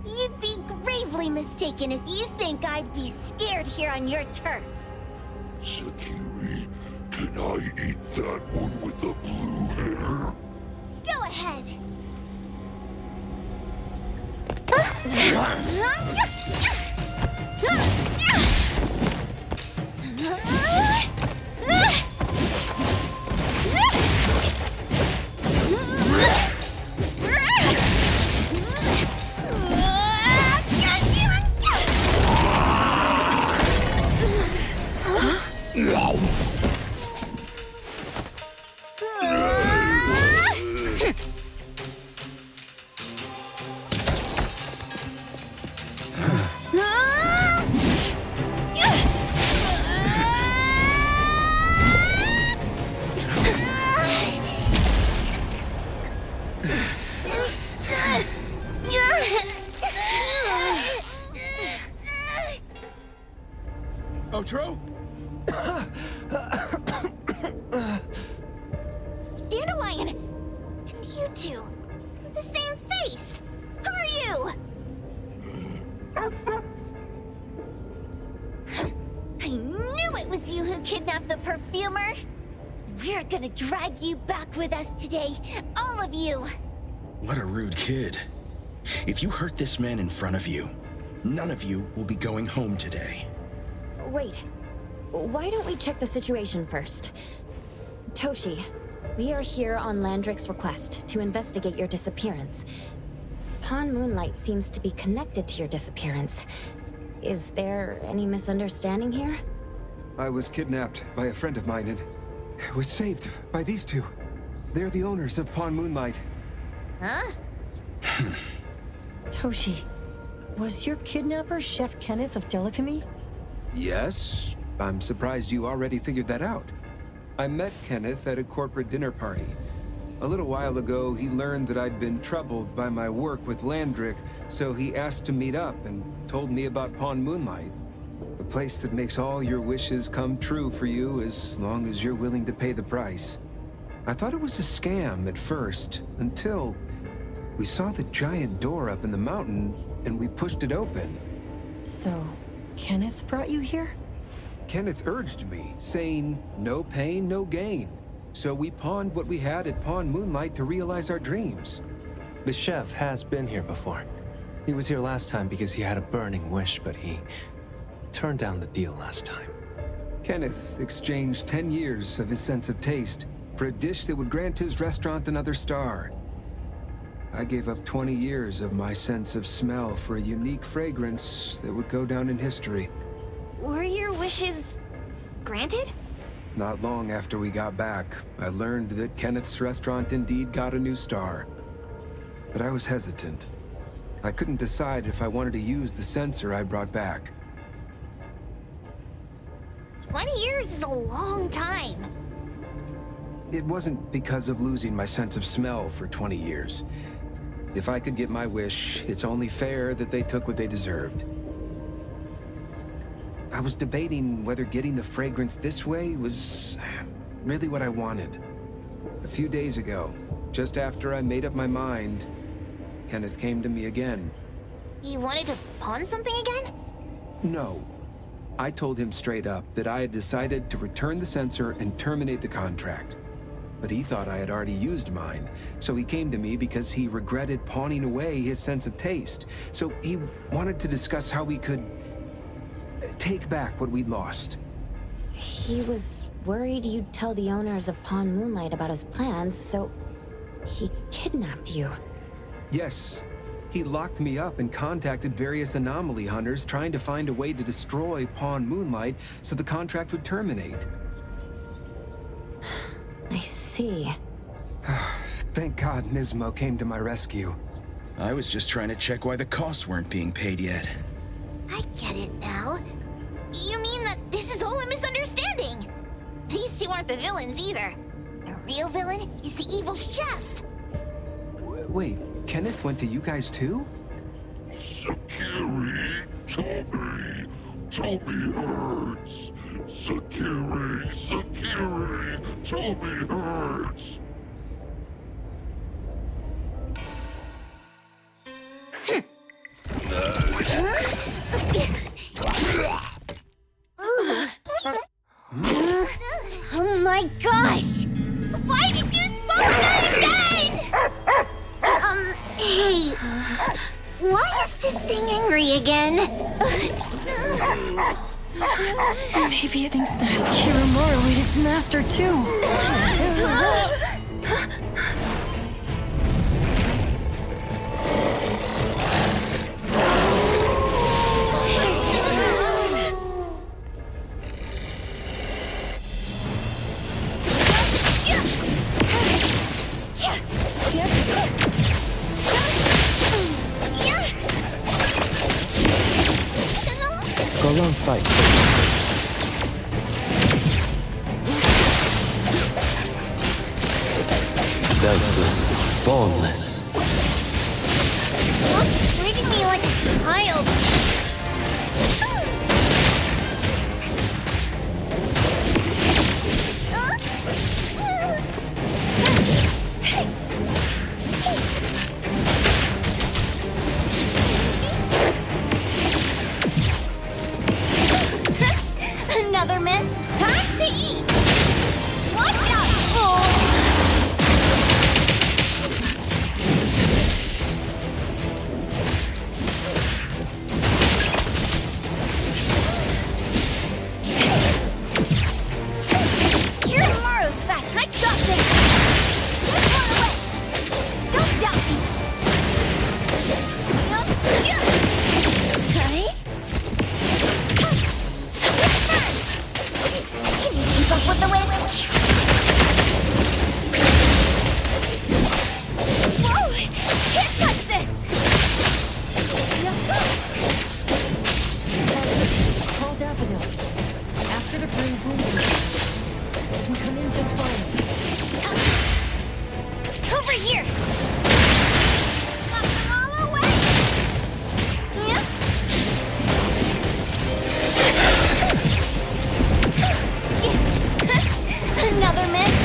You'd be gravely mistaken if you think I'd be scared here on your turf. Sakiri, can I eat that one with the blue hair? Go ahead. Otro? Dandelion! You two! The same face! Who are you? I knew it was you who kidnapped the perfumer! We're gonna drag you back with us today, all of you! What a rude kid. If you hurt this man in front of you, none of you will be going home today. Wait. Why don't we check the situation first? Toshi, we are here on Landrick's request to investigate your disappearance. Pawn Moonlight seems to be connected to your disappearance. Is there any misunderstanding here? I was kidnapped by a friend of mine and was saved by these two. They're the owners of Pawn Moonlight. Huh? Toshi, was your kidnapper Chef Kenneth of Delicamy? Yes, I'm surprised you already figured that out. I met Kenneth at a corporate dinner party. A little while ago, he learned that I'd been troubled by my work with Landrick, so he asked to meet up and told me about Pawn Moonlight. The place that makes all your wishes come true for you as long as you're willing to pay the price. I thought it was a scam at first, until we saw the giant door up in the mountain and we pushed it open. So, Kenneth brought you here? Kenneth urged me, saying, no pain, no gain. So we pawned what we had at Pawn Moonlight to realize our dreams. The chef has been here before. He was here last time because he had a burning wish, but he turned down the deal last time. Kenneth exchanged 10 years of his sense of taste for a dish that would grant his restaurant another star. I gave up 20 years of my sense of smell for a unique fragrance that would go down in history. Were your wishes granted? Not long after we got back, I learned that Kenneth's restaurant indeed got a new star. But I was hesitant. I couldn't decide if I wanted to use the sensor I brought back. 20 years is a long time. It wasn't because of losing my sense of smell for 20 years. If I could get my wish, it's only fair that they took what they deserved. I was debating whether getting the fragrance this way was really what I wanted. A few days ago, just after I made up my mind, Kenneth came to me again. You wanted to pawn something again? No. I told him straight up that I had decided to return the sensor and terminate the contract. But he thought I had already used mine, so he came to me because he regretted pawning away his sense of taste. So he wanted to discuss how we could take back what we'd lost. He was worried you'd tell the owners of Pawn Moonlight about his plans, so he kidnapped you. Yes. He locked me up and contacted various anomaly hunters trying to find a way to destroy Pawn Moonlight so the contract would terminate. I see. Thank God Nismo came to my rescue. I was just trying to check why the costs weren't being paid yet. I get it now. You mean that this is all a misunderstanding? These two aren't the villains either. The real villain is the evil chef. Wait, Kenneth went to you guys too? Sakiri, Toby hurts. Sakiri, Toby hurts. Oh my gosh! Why did you smoke that again? Hey. Why is this thing angry again? Maybe it thinks that Kiramaru ate its master too. Go along, fight. Selfless, formless. Stop treating me like a child. Another miss. Time to eat. Watch out, fools! Kiramaru's fast. I got this. Let's run away. Don't doubt me. Okay. Can you keep up with the wind? Whoa! Can't touch this! Call Daffodil. Ask her to bring Boom Boom. It can come in just fine. Over here! Knock them all away! Yeah? Another miss.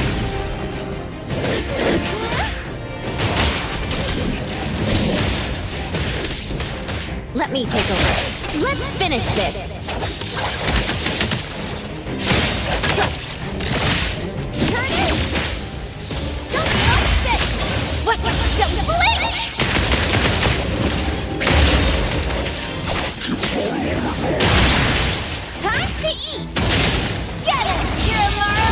Let me take over. Let's finish this! Turn it! Don't watch this! What? Don't blink! Time to eat! Get it, Kiramaru!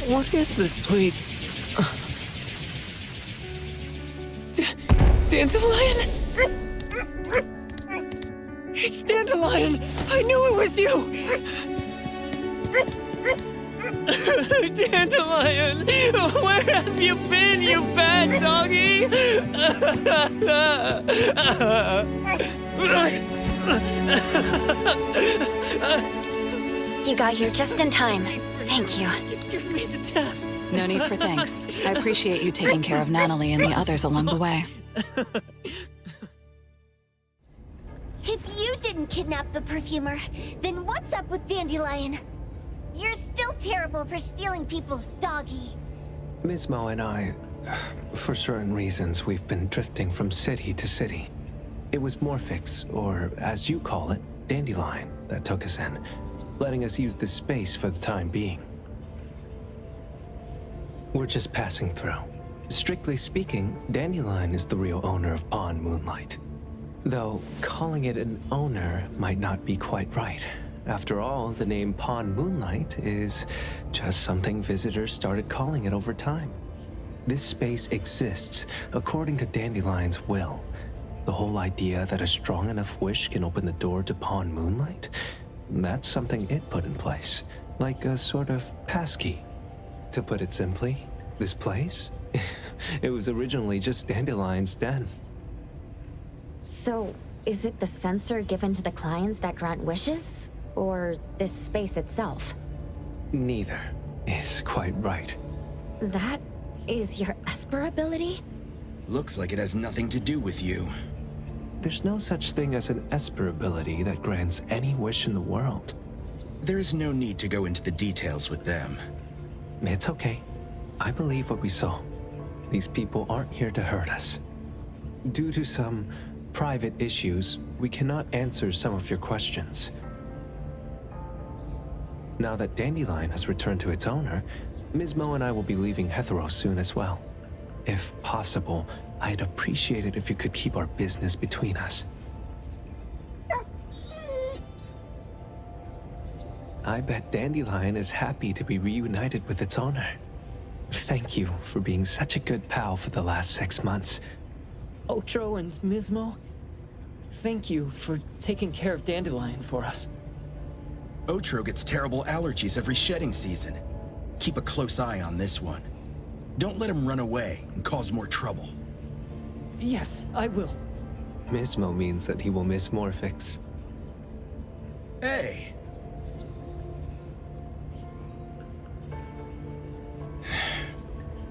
What is this place? Dandelion? It's Dandelion! I knew it was you! Dandelion! Where have you been, you bad doggy? You got here just in time. Thank you. You scared me to death. No need for thanks. I appreciate you taking care of Natalie and the others along the way. If you didn't kidnap the perfumer, then what's up with Dandelion? You're still terrible for stealing people's doggy. Ms. Mo and I, for certain reasons, we've been drifting from city to city. It was Morphix, or as you call it, Dandelion, that took us in, letting us use this space for the time being. We're just passing through. Strictly speaking, Dandelion is the real owner of Pawn Moonlight. Though, calling it an owner might not be quite right. After all, the name Pawn Moonlight is just something visitors started calling it over time. This space exists according to Dandelion's will. The whole idea that a strong enough wish can open the door to Pawn Moonlight? That's something it put in place, like a sort of passkey. To put it simply, this place? It was originally just Dandelion's den. So, is it the sensor given to the clients that grant wishes? Or this space itself? Neither is quite right. That is your Esper ability? Looks like it has nothing to do with you. There's no such thing as an Esper ability that grants any wish in the world. There is no need to go into the details with them. It's okay. I believe what we saw. These people aren't here to hurt us. Due to some private issues, we cannot answer some of your questions. Now that Dandelion has returned to its owner, Ms. Mo and I will be leaving Hetero soon as well. If possible, I'd appreciate it if you could keep our business between us. I bet Dandelion is happy to be reunited with its owner. Thank you for being such a good pal for the last 6 months. Otro and Mismo, thank you for taking care of Dandelion for us. Otro gets terrible allergies every shedding season. Keep a close eye on this one. Don't let him run away and cause more trouble. Yes, I will. Mismo means that he will miss Morphix. Hey!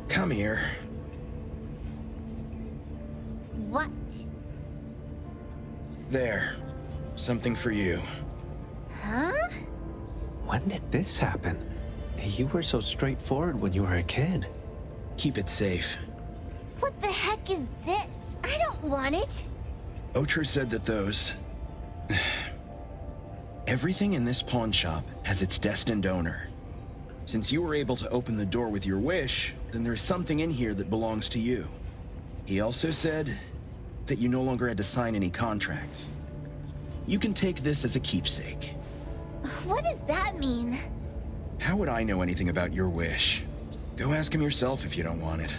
Come here. What? There. Something for you. Huh? When did this happen? You were so straightforward when you were a kid. Keep it safe. What the heck is this? I don't want it. Otro said that those... Everything in this pawn shop has its destined owner. Since you were able to open the door with your wish, then there's something in here that belongs to you. He also said that you no longer had to sign any contracts. You can take this as a keepsake. What does that mean? How would I know anything about your wish? Go ask him yourself if you don't want it.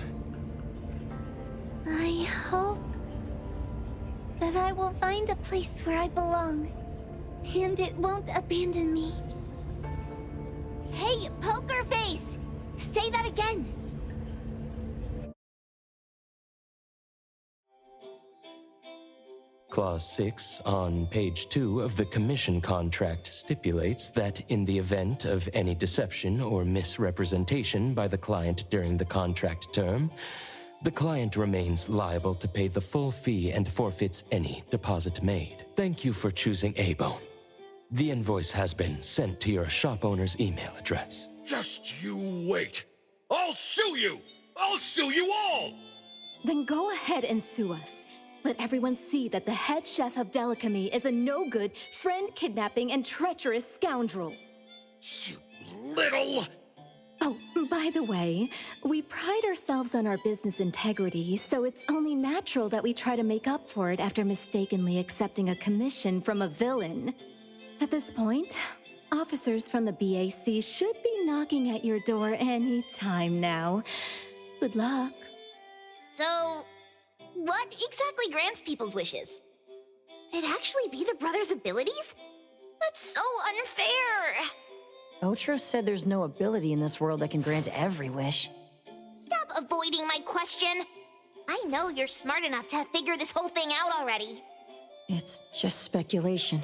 I hope that I will find a place where I belong, and it won't abandon me. Hey, Poker Face! Say that again! Clause 6 on page 2 of the commission contract stipulates that in the event of any deception or misrepresentation by the client during the contract term, the client remains liable to pay the full fee and forfeits any deposit made. Thank you for choosing A-Bone. The invoice has been sent to your shop owner's email address. Just you wait. I'll sue you! I'll sue you all! Then go ahead and sue us. Let everyone see that the head chef of Delicamy is a no-good, friend-kidnapping, and treacherous scoundrel. You little... Oh, by the way, we pride ourselves on our business integrity, so it's only natural that we try to make up for it after mistakenly accepting a commission from a villain. At this point, officers from the BAC should be knocking at your door any time now. Good luck. So, what exactly grants people's wishes? Could it actually be the brothers' abilities? That's so unfair! Otro said there's no ability in this world that can grant every wish. Stop avoiding my question. I know you're smart enough to have figured this whole thing out already. It's just speculation.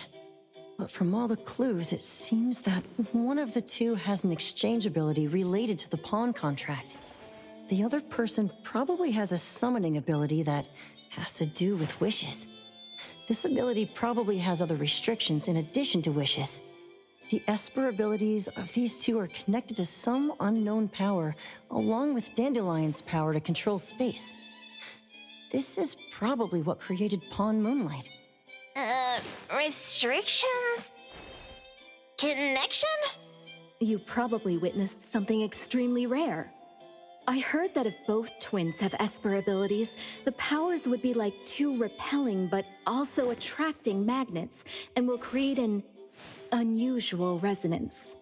But from all the clues, it seems that one of the two has an exchange ability related to the pawn contract. The other person probably has a summoning ability that has to do with wishes. This ability probably has other restrictions in addition to wishes. The Esper abilities of these two are connected to some unknown power, along with Dandelion's power to control space. This is probably what created Pawn Moonlight. Restrictions? Connection? You probably witnessed something extremely rare. I heard that if both twins have Esper abilities, the powers would be like two repelling but also attracting magnets and will create an unusual resonance.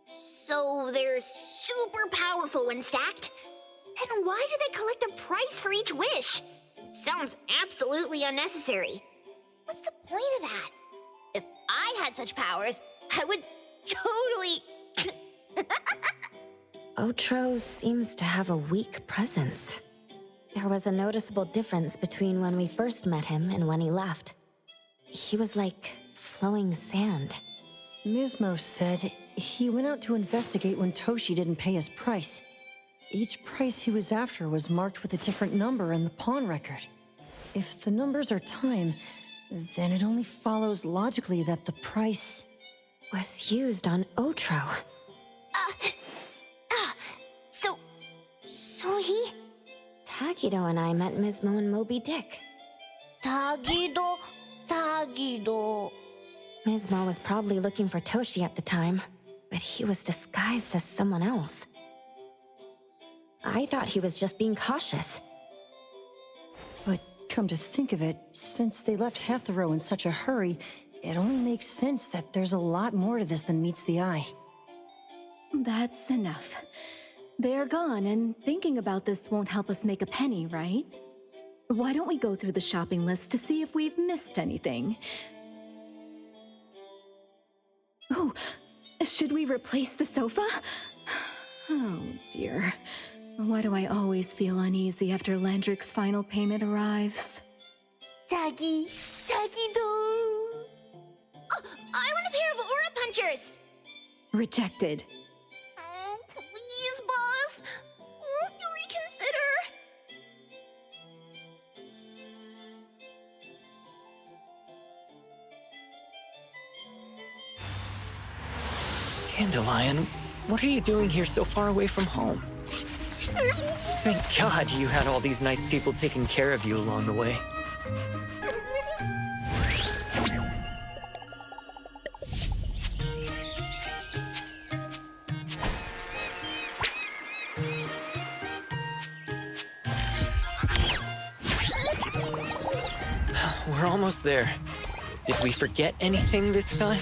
So they're super powerful when stacked? Then why do they collect a price for each wish? Sounds absolutely unnecessary. What's the point of that? If I had such powers, I would totally... Otro seems to have a weak presence. There was a noticeable difference between when we first met him and when he left. He was like flowing sand. Mismo said he went out to investigate when Toshi didn't pay his price. Each price he was after was marked with a different number in the pawn record. If the numbers are time, then it only follows logically that the price was used on Otro. So he... Tagido and I met Mismo and Moby Dick. Tagido. Mismo was probably looking for Toshi at the time, but he was disguised as someone else. I thought he was just being cautious. But come to think of it, since they left Hetero in such a hurry, it only makes sense that there's a lot more to this than meets the eye. That's enough. They're gone, and thinking about this won't help us make a penny, right? Why don't we go through the shopping list to see if we've missed anything? Oh, should we replace the sofa? Oh dear. Why do I always feel uneasy after Landrick's final payment arrives? Tagido. Oh, I want a pair of aura punchers! Rejected. Oh, please, boss. Won't you reconsider? Dandelion, what are you doing here so far away from home? Thank God you had all these nice people taking care of you along the way. We're almost there. Did we forget anything this time?